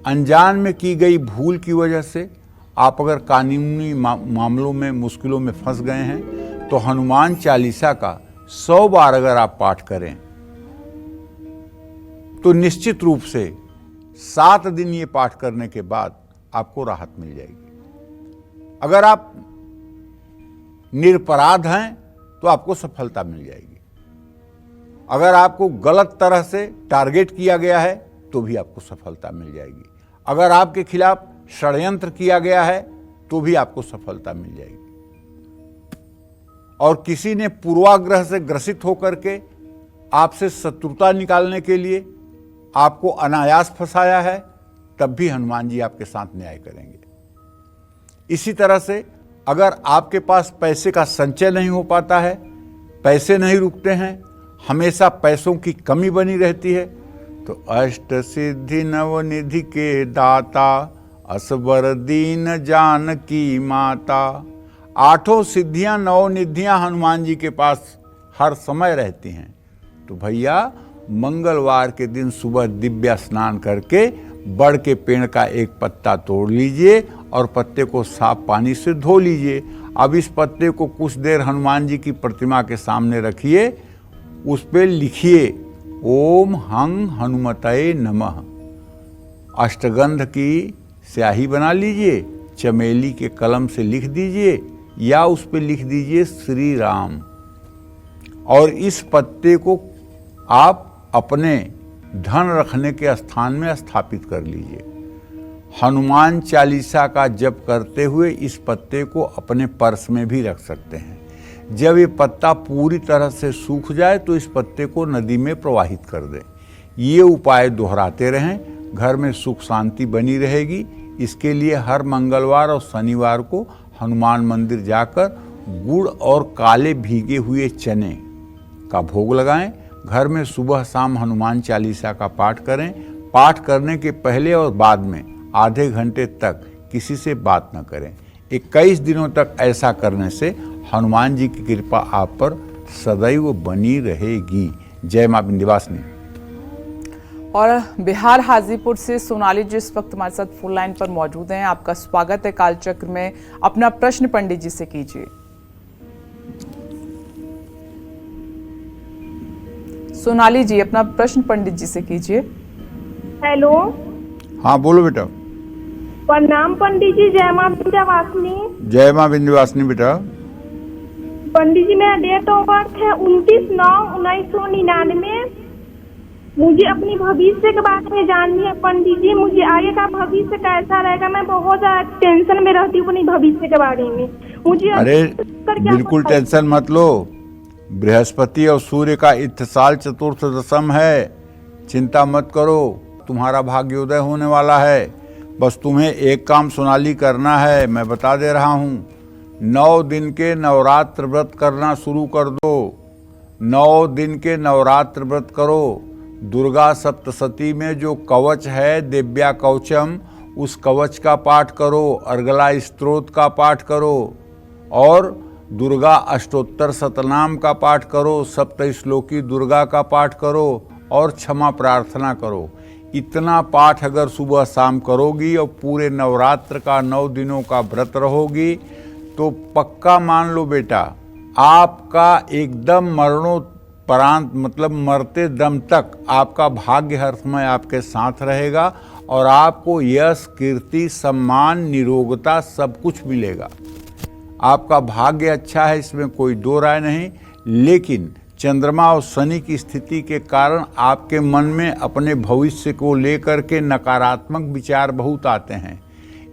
अनजान में की गई भूल की वजह से आप अगर कानूनी मामलों में, मुश्किलों में फंस गए हैं तो हनुमान चालीसा का 100 बार अगर आप पाठ करें तो निश्चित रूप से 7 दिन ये पाठ करने के बाद आपको राहत मिल जाएगी। अगर आप निरपराध हैं तो आपको सफलता मिल जाएगी। अगर आपको गलत तरह से टारगेट किया गया है तो भी आपको सफलता मिल जाएगी। अगर आपके खिलाफ षड्यंत्र किया गया है तो भी आपको सफलता मिल जाएगी। और किसी ने पूर्वाग्रह से ग्रसित होकर के आपसे शत्रुता निकालने के लिए आपको अनायास फंसाया है, तब भी हनुमान जी आपके साथ न्याय करेंगे। इसी तरह से अगर आपके पास पैसे का संचय नहीं हो पाता है, पैसे नहीं रुकते हैं, हमेशा पैसों की कमी बनी रहती है, तो अष्ट सिद्धि नवनिधि के दाता असबर दीन जानकी माता। 8 सिद्धियां नवनिधियां हनुमान जी के पास हर समय रहती हैं। तो भैया मंगलवार के दिन सुबह दिव्य स्नान करके बड़ के पेड़ का एक पत्ता तोड़ लीजिए और पत्ते को साफ पानी से धो लीजिए। अब इस पत्ते को कुछ देर हनुमान जी की प्रतिमा के सामने रखिए, उस पर लिखिए ओम हं हनुमते नमः। अष्टगंध की स्याही बना लीजिए, चमेली के कलम से लिख दीजिए या उस पर लिख दीजिए श्री राम। और इस पत्ते को आप अपने धन रखने के स्थान में स्थापित कर लीजिए। हनुमान चालीसा का जप करते हुए इस पत्ते को अपने पर्स में भी रख सकते हैं। जब ये पत्ता पूरी तरह से सूख जाए तो इस पत्ते को नदी में प्रवाहित कर दें। ये उपाय दोहराते रहें, घर में सुख शांति बनी रहेगी। इसके लिए हर मंगलवार और शनिवार को हनुमान मंदिर जाकर गुड़ और काले भीगे हुए चने का भोग लगाएं। घर में सुबह शाम हनुमान चालीसा का पाठ करें। पाठ करने के पहले और बाद में आधे घंटे तक किसी से बात न करें। 21 दिनों तक ऐसा करने से हनुमान जी की कृपा आप पर सदैव बनी रहेगी। जय मां विंध्यवासिनी। और बिहार हाजीपुर से सोनाली जी इस वक्त हमारे साथ फोन लाइन पर मौजूद हैं। आपका स्वागत है कालचक्र में। अपना प्रश्न पंडित जी से कीजिए। सोनाली जी अपना प्रश्न पंडित जी से कीजिए। हेलो। हाँ बोलो बेटा। प्रणाम पंडित जी। जय मां विंध्यवासिनी। जय मां विंध्यवासिनी बेटा। पंडित जी मेरा डेट ऑफ बर्थ है 29/9/1999। मुझे अपनी भविष्य के बारे में जाननी है पंडित जी। मुझे आगे का भविष्य कैसा रहेगा? मैं बहुत ज्यादा टेंशन में रहती हूँ अपनी भविष्य के बारे में। मुझे अरे बिल्कुल टेंशन मत लो। बृहस्पति और सूर्य का इत्तिसाल चतुर्थ दशम है। चिंता मत करो, तुम्हारा भाग्योदय होने वाला है। बस तुम्हें एक काम सोनाली करना है, मैं बता दे रहा हूँ। 9 दिन के नवरात्र व्रत करना शुरू कर दो। 9 दिन के नवरात्र व्रत करो। दुर्गा सप्तशती में जो कवच है दिव्या कवचम, उस कवच का पाठ करो। अर्गला स्तोत्र का पाठ करो और दुर्गा अष्टोत्तर शतनाम का पाठ करो। सप्त श्लोकी दुर्गा का पाठ करो और क्षमा प्रार्थना करो। इतना पाठ अगर सुबह शाम करोगी और पूरे नवरात्र का 9 दिनों का व्रत रहोगी तो पक्का मान लो बेटा, आपका एकदम मरणोपरांत मतलब मरते दम तक आपका भाग्य हर समय आपके साथ रहेगा और आपको यश कीर्ति सम्मान निरोगता सब कुछ मिलेगा। आपका भाग्य अच्छा है, इसमें कोई दो राय नहीं। लेकिन चंद्रमा और शनि की स्थिति के कारण आपके मन में अपने भविष्य को लेकर के नकारात्मक विचार बहुत आते हैं।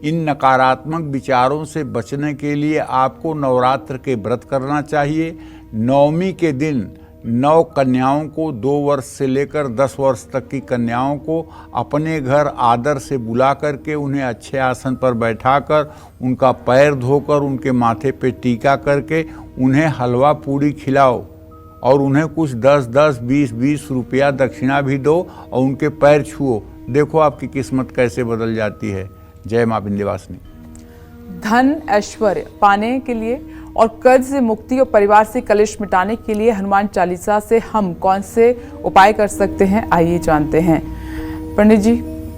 इन नकारात्मक विचारों से बचने के लिए आपको नवरात्र के व्रत करना चाहिए। नवमी के दिन 9 कन्याओं को 2 वर्ष से लेकर 10 वर्ष तक की कन्याओं को अपने घर आदर से बुला करके उन्हें अच्छे आसन पर बैठाकर उनका पैर धोकर उनके माथे पे टीका करके उन्हें हलवा पूड़ी खिलाओ और उन्हें कुछ 10-10, 20-20 रुपया दक्षिणा भी दो और उनके पैर छुओ। देखो आपकी किस्मत कैसे बदल जाती है। जय मां विंध्यवासिनी। धन ऐश्वर्य पाने के लिए और कर्ज से मुक्ति और परिवार से कलेश मिटाने के लिए हनुमान चालीसा से हम कौन से उपाय कर सकते हैं, आइए जानते हैं। पंडित जी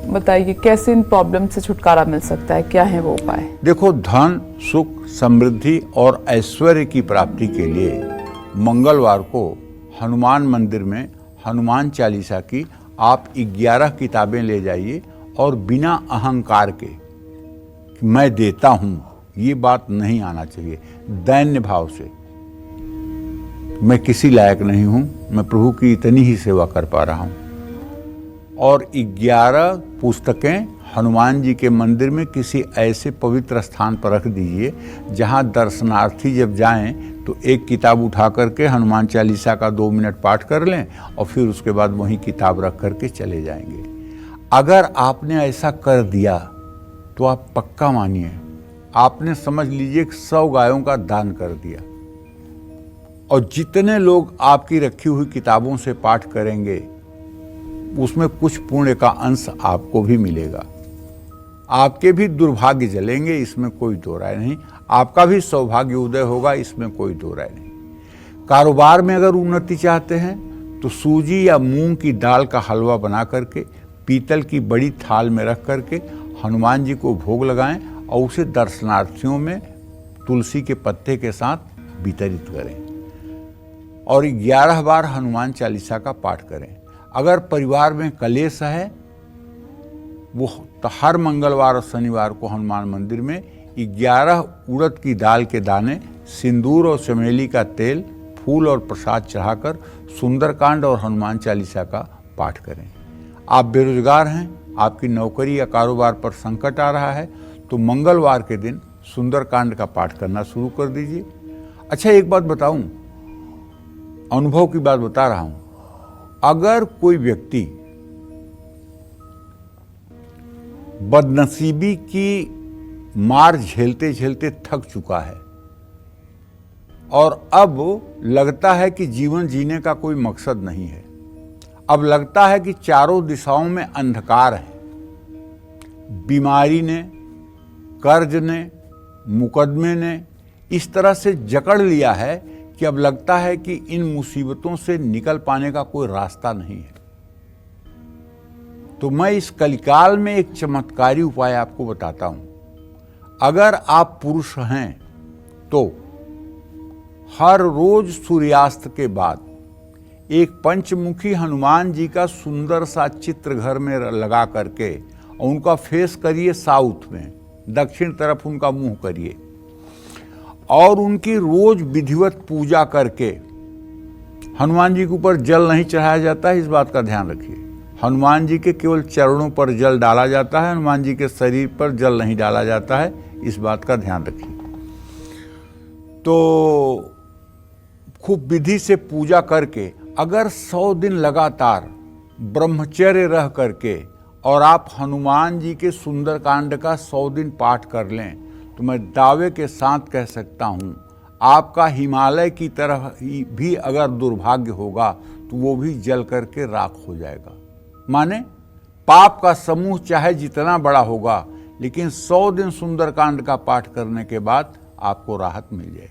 बताइए कैसे इन प्रॉब्लम से छुटकारा मिल सकता है, क्या है वो उपाय? देखो, धन सुख समृद्धि और ऐश्वर्य की प्राप्ति के लिए मंगलवार को हनुमान मंदिर में हनुमान चालीसा की आप 11 किताबें ले जाइए और बिना अहंकार के कि मैं देता हूं ये बात नहीं आना चाहिए। दैन्य भाव से मैं किसी लायक नहीं हूं, मैं प्रभु की इतनी ही सेवा कर पा रहा हूँ। और 11 पुस्तकें हनुमान जी के मंदिर में किसी ऐसे पवित्र स्थान पर रख दीजिए जहाँ दर्शनार्थी जब जाएं तो एक किताब उठा करके हनुमान चालीसा का 2 मिनट पाठ कर लें और फिर उसके बाद वही किताब रख करके चले जाएंगे। अगर आपने ऐसा कर दिया तो आप पक्का मानिए आपने समझ लीजिए 100 गायों का दान कर दिया। और जितने लोग आपकी रखी हुई किताबों से पाठ करेंगे उसमें कुछ पुण्य का अंश आपको भी मिलेगा। आपके भी दुर्भाग्य जलेंगे, इसमें कोई दो राय नहीं। आपका भी सौभाग्य उदय होगा, इसमें कोई दो राय नहीं। कारोबार में अगर उन्नति चाहते हैं तो सूजी या मूंग की दाल का हलवा बना करके पीतल की बड़ी थाल में रख करके हनुमान जी को भोग लगाएं और उसे दर्शनार्थियों में तुलसी के पत्ते के साथ वितरित करें और 11 बार हनुमान चालीसा का पाठ करें। अगर परिवार में कलेश है वो तो हर मंगलवार और शनिवार को हनुमान मंदिर में 11 उड़द की दाल के दाने, सिंदूर और चमेली का तेल, फूल और प्रसाद चढ़ाकर सुंदरकांड और हनुमान चालीसा का पाठ करें। आप बेरोजगार हैं, आपकी नौकरी या कारोबार पर संकट आ रहा है तो मंगलवार के दिन सुंदरकांड का पाठ करना शुरू कर दीजिए। अच्छा, एक बात बताऊं, अनुभव की बात बता रहा हूं। अगर कोई व्यक्ति बदनसीबी की मार झेलते झेलते थक चुका है और अब लगता है कि जीवन जीने का कोई मकसद नहीं है, अब लगता है कि चारों दिशाओं में अंधकार है, बीमारी ने, कर्ज ने, मुकदमे ने इस तरह से जकड़ लिया है कि अब लगता है कि इन मुसीबतों से निकल पाने का कोई रास्ता नहीं है, तो मैं इस कलिकाल में एक चमत्कारी उपाय आपको बताता हूं। अगर आप पुरुष हैं तो हर रोज सूर्यास्त के बाद एक पंचमुखी हनुमान जी का सुंदर सा चित्र घर में लगा करके और उनका फेस करिए साउथ में, दक्षिण तरफ उनका मुंह करिए और उनकी रोज विधिवत पूजा करके, हनुमान जी के ऊपर जल नहीं चढ़ाया जाता है, इस बात का ध्यान रखिए। हनुमान जी के केवल चरणों पर जल डाला जाता है, हनुमान जी के शरीर पर जल नहीं डाला जाता है, इस बात का ध्यान रखिए। तो खूब विधि से पूजा करके अगर 100 दिन लगातार ब्रह्मचर्य रह करके और आप हनुमान जी के सुंदरकांड का 100 दिन पाठ कर लें तो मैं दावे के साथ कह सकता हूँ आपका हिमालय की तरह भी अगर दुर्भाग्य होगा तो वो भी जल करके राख हो जाएगा। माने पाप का समूह चाहे जितना बड़ा होगा लेकिन 100 दिन सुंदरकांड का पाठ करने के बाद आपको राहत मिल जाएगी।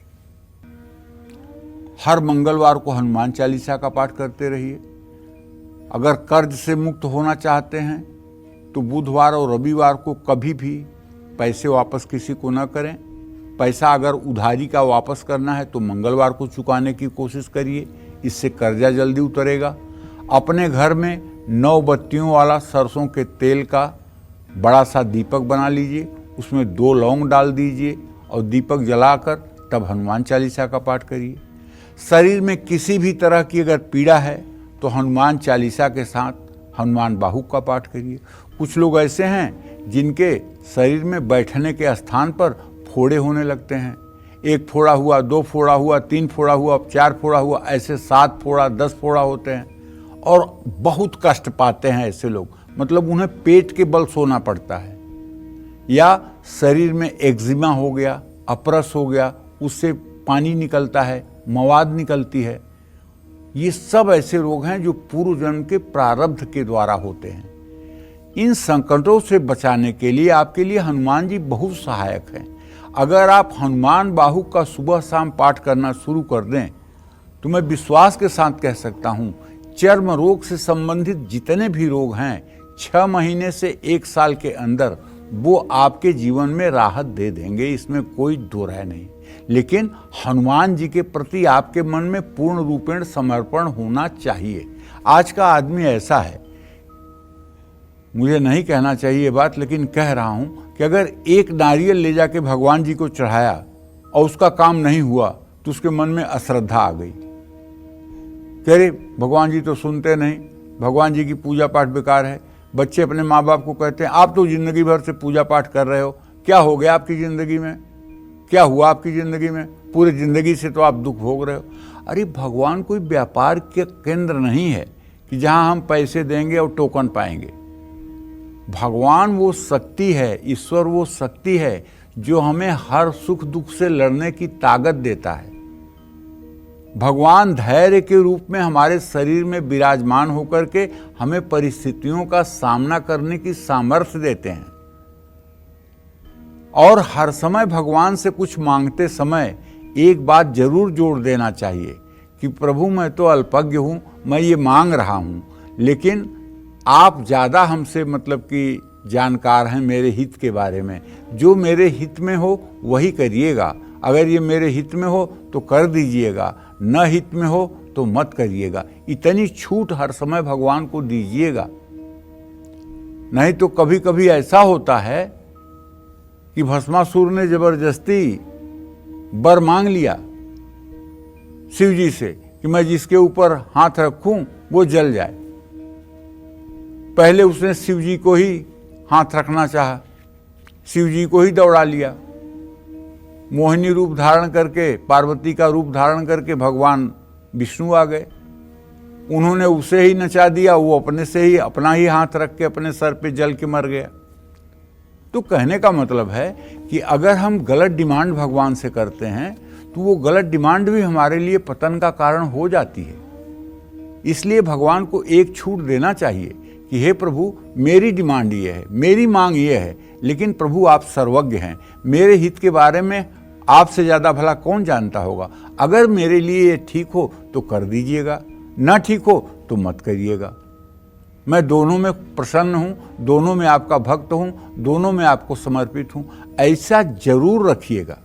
हर मंगलवार को हनुमान चालीसा का पाठ करते रहिए। अगर कर्ज से मुक्त होना चाहते हैं तो बुधवार और रविवार को कभी भी पैसे वापस किसी को न करें। पैसा अगर उधारी का वापस करना है तो मंगलवार को चुकाने की कोशिश करिए, इससे कर्जा जल्दी उतरेगा। अपने घर में 9 बत्तियों वाला सरसों के तेल का बड़ा सा दीपक बना लीजिए, उसमें 2 लौंग डाल दीजिए और दीपक जलाकर तब हनुमान चालीसा का पाठ करिए। शरीर में किसी भी तरह की अगर पीड़ा है तो हनुमान चालीसा के साथ हनुमान बाहुक का पाठ करिए। कुछ लोग ऐसे हैं जिनके शरीर में बैठने के स्थान पर फोड़े होने लगते हैं, 1 फोड़ा हुआ, 2 फोड़ा हुआ, 3 फोड़ा हुआ, 4 फोड़ा हुआ, ऐसे 7 फोड़ा 10 फोड़ा होते हैं और बहुत कष्ट पाते हैं ऐसे लोग। मतलब उन्हें पेट के बल सोना पड़ता है। या शरीर में एक्जिमा हो गया, अपरस हो गया, उससे पानी निकलता है, मवाद निकलती है। ये सब ऐसे रोग हैं जो पूर्व जन्म के प्रारब्ध के द्वारा होते हैं। इन संकटों से बचाने के लिए आपके लिए हनुमान जी बहुत सहायक हैं। अगर आप हनुमान बाहुक का सुबह शाम पाठ करना शुरू कर दें तो मैं विश्वास के साथ कह सकता हूँ चर्म रोग से संबंधित जितने भी रोग हैं 6 महीने से 1 साल के अंदर वो आपके जीवन में राहत दे देंगे, इसमें कोई दो राय नहीं। लेकिन हनुमान जी के प्रति आपके मन में पूर्ण रूपेण समर्पण होना चाहिए। आज का आदमी ऐसा है, मुझे नहीं कहना चाहिए ये बात लेकिन कह रहा हूं कि अगर एक नारियल ले जाके भगवान जी को चढ़ाया और उसका काम नहीं हुआ तो उसके मन में अश्रद्धा आ गई। कह रहे भगवान जी तो सुनते नहीं, भगवान जी की पूजा पाठ बेकार है। बच्चे अपने माँ बाप को कहते हैं आप तो जिंदगी भर से पूजा पाठ कर रहे हो, क्या हो गया आपकी ज़िंदगी में, क्या हुआ आपकी ज़िंदगी में, पूरी ज़िंदगी से तो आप दुख भोग रहे हो। अरे भगवान कोई व्यापार के केंद्र नहीं है कि जहाँ हम पैसे देंगे और टोकन पाएंगे। भगवान वो शक्ति है, ईश्वर वो शक्ति है जो हमें हर सुख दुख से लड़ने की ताकत देता है। भगवान धैर्य के रूप में हमारे शरीर में विराजमान होकर के हमें परिस्थितियों का सामना करने की सामर्थ्य देते हैं। और हर समय भगवान से कुछ मांगते समय एक बात जरूर जोड़ देना चाहिए कि प्रभु मैं तो अल्पज्ञ हूं, मैं ये मांग रहा हूं, लेकिन आप ज़्यादा हमसे मतलब कि जानकार हैं मेरे हित के बारे में। जो मेरे हित में हो वही करिएगा, अगर ये मेरे हित में हो तो कर दीजिएगा, न हित में हो तो मत करिएगा। इतनी छूट हर समय भगवान को दीजिएगा। नहीं तो कभी कभी ऐसा होता है कि भस्मासुर ने जबरदस्ती वर मांग लिया शिव जी से कि मैं जिसके ऊपर हाथ रखूं वो जल जाए। पहले उसने शिव जी को ही हाथ रखना चाहा, शिव जी को ही दौड़ा लिया। मोहिनी रूप धारण करके, पार्वती का रूप धारण करके भगवान विष्णु आ गए, उन्होंने उसे ही नचा दिया, वो अपने से ही अपना ही हाथ रख के अपने सर पे जल के मर गया। तो कहने का मतलब है कि अगर हम गलत डिमांड भगवान से करते हैं तो वो गलत डिमांड भी हमारे लिए पतन का कारण हो जाती है। इसलिए भगवान को एक छूट देना चाहिए कि हे प्रभु मेरी डिमांड ये है, मेरी मांग ये है, लेकिन प्रभु आप सर्वज्ञ हैं, मेरे हित के बारे में आपसे ज़्यादा भला कौन जानता होगा। अगर मेरे लिए ये ठीक हो तो कर दीजिएगा, ना ठीक हो तो मत करिएगा। मैं दोनों में प्रसन्न हूँ, दोनों में आपका भक्त हूँ, दोनों में आपको समर्पित हूँ, ऐसा जरूर रखिएगा।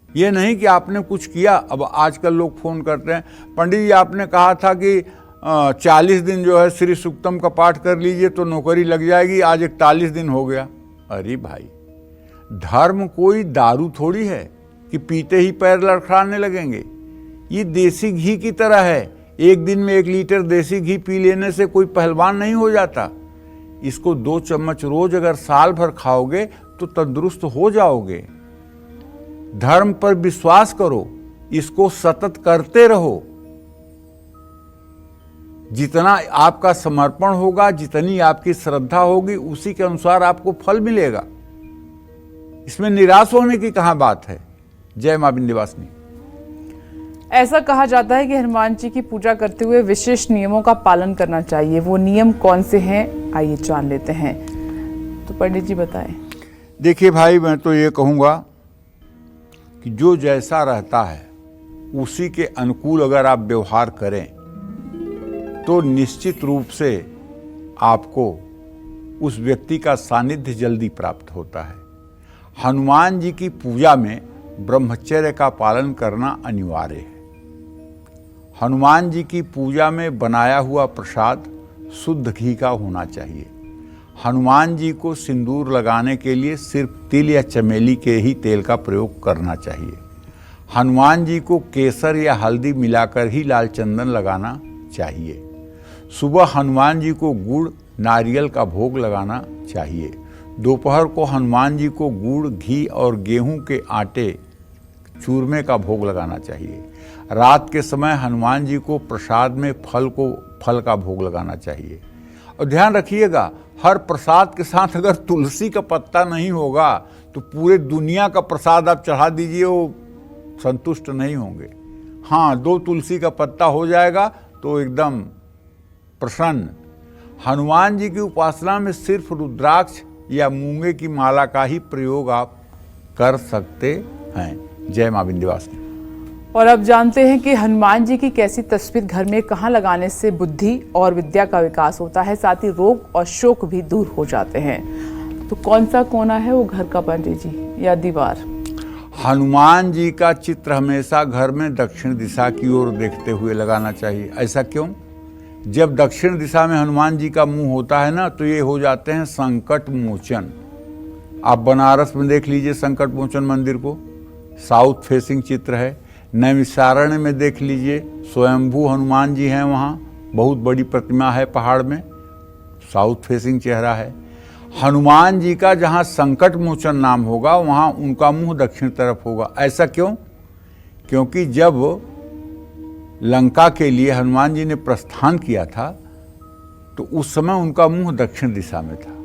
ये नहीं कि आपने कुछ किया। अब आजकल लोग फ़ोन करते हैं, पंडित जी आपने कहा था कि 40 दिन जो है श्री सूक्तम का पाठ कर लीजिए तो नौकरी लग जाएगी, आज 41 दिन हो गया। अरे भाई, धर्म कोई दारू थोड़ी है कि पीते ही पैर लड़खड़ाने लगेंगे। ये देसी घी की तरह है, एक दिन में 1 लीटर देसी घी पी लेने से कोई पहलवान नहीं हो जाता। इसको 2 चम्मच रोज अगर साल भर खाओगे तो तंदुरुस्त हो जाओगे। धर्म पर विश्वास करो, इसको सतत करते रहो। जितना आपका समर्पण होगा, जितनी आपकी श्रद्धा होगी, उसी के अनुसार आपको फल मिलेगा। इसमें निराश होने की कहाँ बात है। जय मां विंध्यवासिनी। ऐसा कहा जाता है कि हनुमान जी की पूजा करते हुए विशेष नियमों का पालन करना चाहिए। वो नियम कौन से हैं, आइए जान लेते हैं। तो पंडित जी बताएं। देखिए भाई, मैं तो ये कहूँगा कि जो जैसा रहता है उसी के अनुकूल अगर आप व्यवहार करें तो निश्चित रूप से आपको उस व्यक्ति का सानिध्य जल्दी प्राप्त होता है। हनुमान जी की पूजा में ब्रह्मचर्य का पालन करना अनिवार्य है। हनुमान जी की पूजा में बनाया हुआ प्रसाद शुद्ध घी का होना चाहिए। हनुमान जी को सिंदूर लगाने के लिए सिर्फ तिल या चमेली के ही तेल का प्रयोग करना चाहिए। हनुमान जी को केसर या हल्दी मिलाकर ही लाल चंदन लगाना चाहिए। सुबह हनुमान जी को गुड़ नारियल का भोग लगाना चाहिए। दोपहर को हनुमान जी को गुड़, घी और गेहूं के आटे चूरमे का भोग लगाना चाहिए। रात के समय हनुमान जी को प्रसाद में फल का भोग लगाना चाहिए। और ध्यान रखिएगा, हर प्रसाद के साथ अगर तुलसी का पत्ता नहीं होगा तो पूरे दुनिया का प्रसाद आप चढ़ा दीजिए, वो संतुष्ट नहीं होंगे। हाँ, 2 तुलसी का पत्ता हो जाएगा तो एकदम प्रसन्न। हनुमान जी की उपासना में सिर्फ रुद्राक्ष या मूंगे की माला का ही प्रयोग आप कर सकते हैं। जय मां विंध्यवासिनी। और अब जानते हैं कि हनुमान जी की कैसी तस्वीर घर में कहाँ लगाने से बुद्धि और विद्या का विकास होता है, साथ ही रोग और शोक भी दूर हो जाते हैं। तो कौन सा कोना है वो घर का पंडित जी, या दीवार? हनुमान जी का चित्र हमेशा घर में दक्षिण दिशा की ओर देखते हुए लगाना चाहिए। ऐसा क्यों? जब दक्षिण दिशा में हनुमान जी का मुंह होता है ना, तो ये हो जाते हैं संकट मोचन। आप बनारस में देख लीजिए संकट मोचन मंदिर को, साउथ फेसिंग चित्र है। नैमिषारण्य में देख लीजिए, स्वयंभू हनुमान जी हैं वहाँ, बहुत बड़ी प्रतिमा है पहाड़ में, साउथ फेसिंग चेहरा है। हनुमान जी का जहाँ संकट मोचन नाम होगा वहाँ उनका मुंह दक्षिण तरफ होगा। ऐसा क्यों? क्योंकि जब लंका के लिए हनुमान जी ने प्रस्थान किया था तो उस समय उनका मुंह दक्षिण दिशा में था।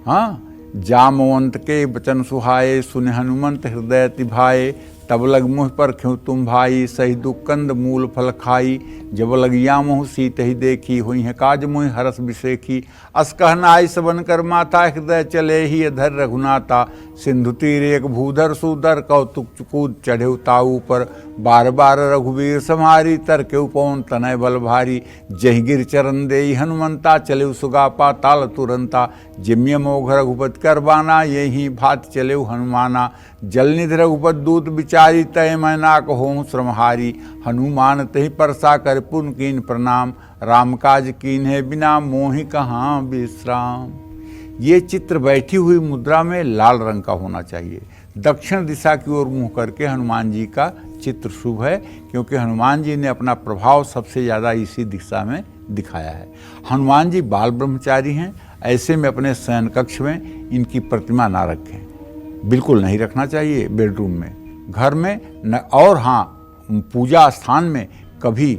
हाँ, जामवंत के वचन सुहाए, सुन हनुमंत हृदय तिभाए, तब लग मुँह पर क्यों तुम भाई, सही दुकंद मूल फल खाई, जब लग या मुँह सीत ही देखी, हुई है काज मुँह हरस बिसेखी, अस कहना आई सबन कर माता, हृदय चले ही अधर रघुनाथा, सिंधु तीर एक भूधर सुधर, कौतुक चुकूद चढ़े ताऊ पर, बार बार रघुवीर सम्हारी, तर के उपवन तनय बल भारी, जहि गिर चरण देई हनुमंता, चले सुगा पाताल तुरंता, जिम्य मोघ रघुपति कर बाना, यही भात चले हनुमाना, जलनिधि रघुपति दूत विचारी, तय मैनाक हों श्रमहारी, हनुमान तहि परसा कर पुन कीन प्रणाम, राम काज कीन है बिना मोहि कहाँ विश्राम। ये चित्र बैठी हुई मुद्रा में लाल रंग का होना चाहिए। दक्षिण दिशा की ओर मुंह करके हनुमान जी का चित्र शुभ है, क्योंकि हनुमान जी ने अपना प्रभाव सबसे ज़्यादा इसी दिशा में दिखाया है। हनुमान जी बाल ब्रह्मचारी हैं, ऐसे में अपने शयन कक्ष में इनकी प्रतिमा ना रखें, बिल्कुल नहीं रखना चाहिए बेडरूम में, घर में न। और हाँ, पूजा स्थान में कभी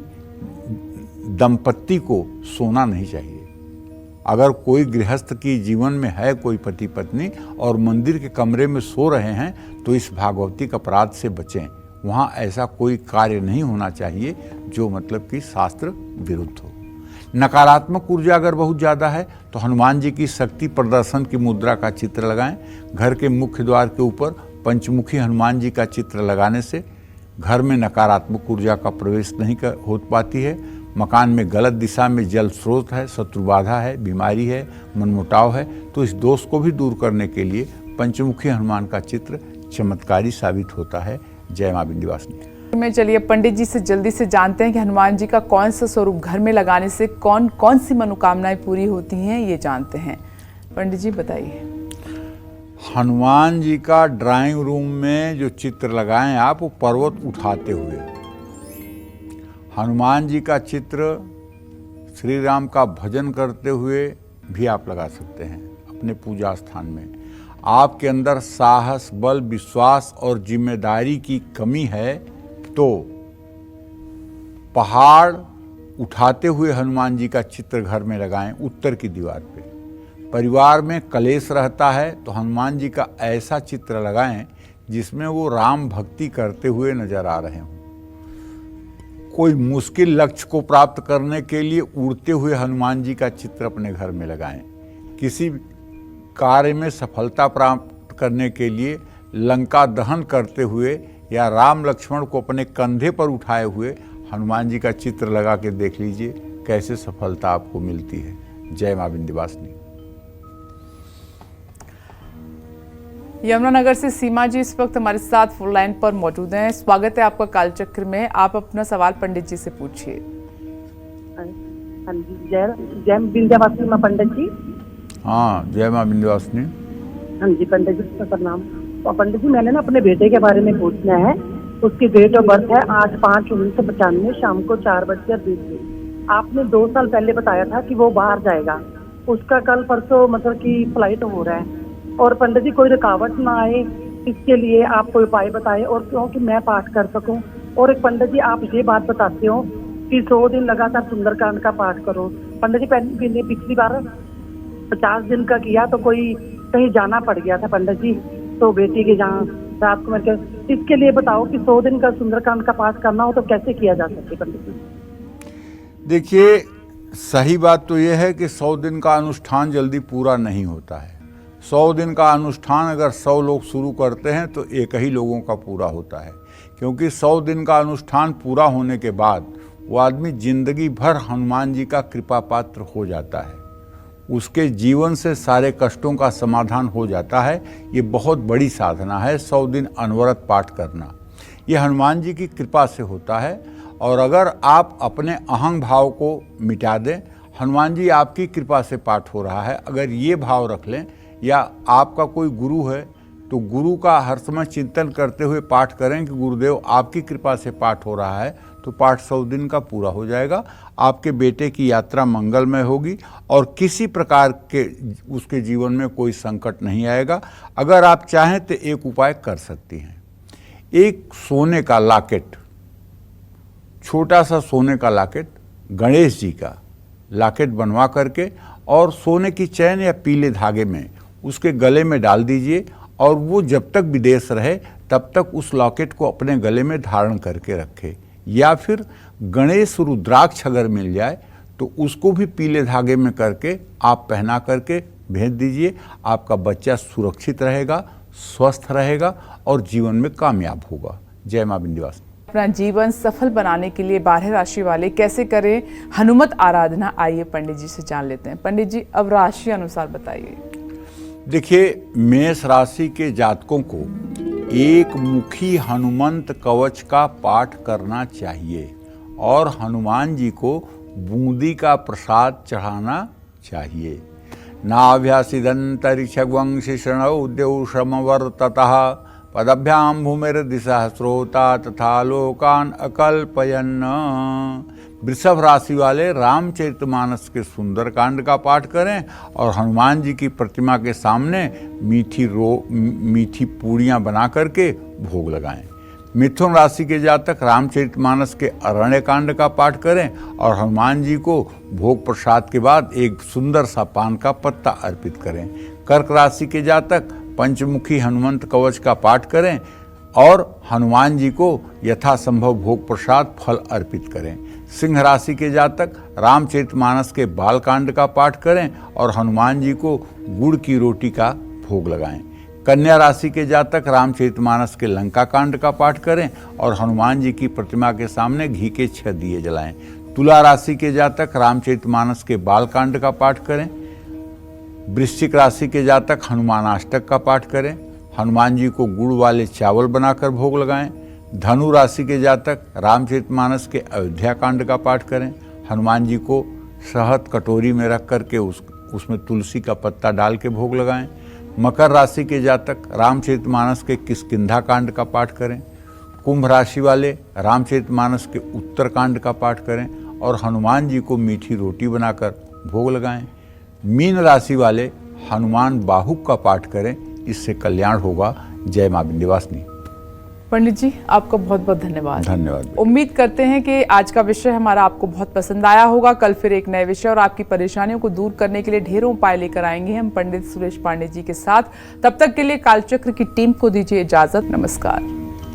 दंपत्ति को सोना नहीं चाहिए। अगर कोई गृहस्थ की जीवन में है कोई पति पत्नी और मंदिर के कमरे में सो रहे हैं तो इस भागवतिक अपराध से बचें। वहाँ ऐसा कोई कार्य नहीं होना चाहिए जो मतलब कि शास्त्र विरुद्ध हो। नकारात्मक ऊर्जा अगर बहुत ज़्यादा है तो हनुमान जी की शक्ति प्रदर्शन की मुद्रा का चित्र लगाएं। घर के मुख्य द्वार के ऊपर पंचमुखी हनुमान जी का चित्र लगाने से घर में नकारात्मक ऊर्जा का प्रवेश नहीं हो पाती है। मकान में गलत दिशा में जल स्रोत है, शत्रु बाधा है, बीमारी है, मनमुटाव है, तो इस दोष को भी दूर करने के लिए पंचमुखी हनुमान का चित्र चमत्कारी साबित होता है। जय मां विंध्यवासिनी। में चलिए पंडित जी से जल्दी से जानते हैं कि हनुमान जी का कौन सा स्वरूप घर में लगाने से कौन कौन सी मनोकामनाएं पूरी होती हैं, ये जानते हैं। पंडित जी बताइए। हनुमान जी का ड्राइंग रूम में जो चित्र लगाएं आप, वो पर्वत उठाते हुए। हनुमान जी का चित्र श्री राम का भजन करते हुए भी आप लगा सकते हैं अपने पूजा स्थान में। आपके अंदर साहस, बल, विश्वास और जिम्मेदारी की कमी है तो पहाड़ उठाते हुए हनुमान जी का चित्र घर में लगाएं उत्तर की दीवार पे। परिवार में कलेश रहता है तो हनुमान जी का ऐसा चित्र लगाएं जिसमें वो राम भक्ति करते हुए नजर आ रहे हों। कोई मुश्किल लक्ष्य को प्राप्त करने के लिए उड़ते हुए हनुमान जी का चित्र अपने घर में लगाएं। किसी कार्य में सफलता प्राप्त करने के लिए लंका दहन करते हुए या राम लक्ष्मण को अपने कंधे पर उठाए हुए हनुमान जी का चित्र लगा के देख लीजिए कैसे सफलता आपको मिलती है। जय मां विंध्यवासिनी। यमुनानगर से सीमा जी इस वक्त हमारे साथ फोन लाइन पर मौजूद हैं। स्वागत है आपका कालचक्र में। आप अपना सवाल पंडित जी से पूछिए। हाँ जी, जय विंध्यवासिनी मां पंडित जी। हाँ, जय मां विंध्यवासिनी। हाँ जी पंडित जी का प्रणाम। और पंडित जी, मैंने ना अपने बेटे के बारे में पूछना है। उसकी डेट ऑफ बर्थ है 8/5/1995 शाम को 4:20। आपने 2 साल पहले बताया था कि वो बाहर जाएगा। उसका कल परसों मतलब कि फ्लाइट हो रहा है। और पंडित जी कोई रुकावट ना आए इसके लिए आप कोई उपाय बताएं, और क्योंकि मैं पाठ कर सकूं। और एक पंडित जी आप ये बात बताते हो कि 100 दिन लगातार सुंदरकांड का पाठ करो। पंडित जी पिछली बार 50 दिन का किया तो कोई कहीं जाना पड़ गया था पंडित जी, तो बेटी के जहाँ रात को मेरे, इसके लिए बताओ कि 100 दिन का सुंदरकांड का पाठ करना हो तो कैसे किया जा सकते पंडित जी। देखिए, सही बात तो यह है कि 100 दिन का अनुष्ठान जल्दी पूरा नहीं होता है। 100 दिन का अनुष्ठान अगर 100 लोग शुरू करते हैं तो एक ही लोगों का पूरा होता है, क्योंकि 100 दिन का अनुष्ठान पूरा होने के बाद वो आदमी जिंदगी भर हनुमान जी का कृपा पात्र हो जाता है। उसके जीवन से सारे कष्टों का समाधान हो जाता है। ये बहुत बड़ी साधना है 100 दिन अनवरत पाठ करना। ये हनुमान जी की कृपा से होता है। और अगर आप अपने अहंग भाव को मिटा दें, हनुमान जी आपकी कृपा से पाठ हो रहा है, अगर ये भाव रख लें, या आपका कोई गुरु है तो गुरु का हर समय चिंतन करते हुए पाठ करें कि गुरुदेव आपकी कृपा से पाठ हो रहा है, तो पाठ 100 दिन का पूरा हो जाएगा। आपके बेटे की यात्रा मंगलमय होगी और किसी प्रकार के उसके जीवन में कोई संकट नहीं आएगा। अगर आप चाहें तो एक उपाय कर सकती हैं। एक सोने का लॉकेट, छोटा सा सोने का लॉकेट, गणेश जी का लॉकेट बनवा करके और सोने की चैन या पीले धागे में उसके गले में डाल दीजिए और वो जब तक विदेश रहे तब तक उस लॉकेट को अपने गले में धारण करके रखे। या फिर गणेश रुद्राक्ष अगर मिल जाए तो उसको भी पीले धागे में करके आप पहना करके भेज दीजिए। आपका बच्चा सुरक्षित रहेगा, स्वस्थ रहेगा और जीवन में कामयाब होगा। जय मां विंध्यवासिनी। अपना जीवन सफल बनाने के लिए 12 राशि वाले कैसे करें हनुमत आराधना, आइए पंडित जी से जान लेते हैं। पंडित जी, अब राशि अनुसार बताइए। देखिए, मेष राशि के जातकों को एक मुखी हनुमंत कवच का पाठ करना चाहिए और हनुमान जी को बूंदी का प्रसाद चढ़ाना चाहिए। नाभ्यासिदंतरिक्षवंशी शृणौ द्यौषमवर्ततः पदभ्याम भूमिर्दिशः स्रोता तथा लोकान अकल्पयन्। वृषभ राशि वाले रामचरितमानस के सुंदरकांड का पाठ करें और हनुमान जी की प्रतिमा के सामने मीठी पूड़ियाँ बना करके भोग लगाएं। मिथुन राशि के जातक रामचरितमानस के अरण्यकांड का पाठ करें और हनुमान जी को भोग प्रसाद के बाद एक सुंदर सा पान का पत्ता अर्पित करें। कर्क राशि के जातक पंचमुखी हनुमंत कवच का पाठ करें और हनुमान जी को यथासंभव भोग प्रसाद फल अर्पित करें। सिंह राशि के जातक रामचरितमानस के बालकांड का पाठ करें और हनुमान जी को गुड़ की रोटी का भोग लगाएं। कन्या राशि के जातक रामचरितमानस के लंका कांड का पाठ करें और हनुमान जी की प्रतिमा के सामने घी के 6 दिए जलाएं। तुला राशि के जातक रामचरितमानस के बालकांड का पाठ करें। वृश्चिक राशि के जातक हनुमानाष्टक का पाठ करें। हनुमान जी को गुड़ वाले चावल बनाकर भोग लगाएं। धनु राशि के जातक रामचरितमानस के अयोध्या कांड का पाठ करें। हनुमान जी को शहद कटोरी में रख करके उसमें तुलसी का पत्ता डाल के भोग लगाएं। मकर राशि के जातक रामचरितमानस के किष्किंधा कांड का पाठ करें। कुंभ राशि वाले रामचरितमानस के उत्तरकांड का पाठ करें और हनुमान जी को मीठी रोटी बनाकर भोग लगाएं। मीन राशि वाले हनुमान बाहुक का पाठ करें, इससे कल्याण होगा। जय मां विंध्यवासिनी। पंडित जी, आपका बहुत बहुत धन्यवाद। धन्यवाद। उम्मीद करते हैं कि आज का विषय हमारा आपको बहुत पसंद आया होगा। कल फिर एक नए विषय और आपकी परेशानियों को दूर करने के लिए ढेरों उपाय लेकर आएंगे हम पंडित सुरेश पांडे जी के साथ। तब तक के लिए कालचक्र की टीम को दीजिए इजाजत। नमस्कार।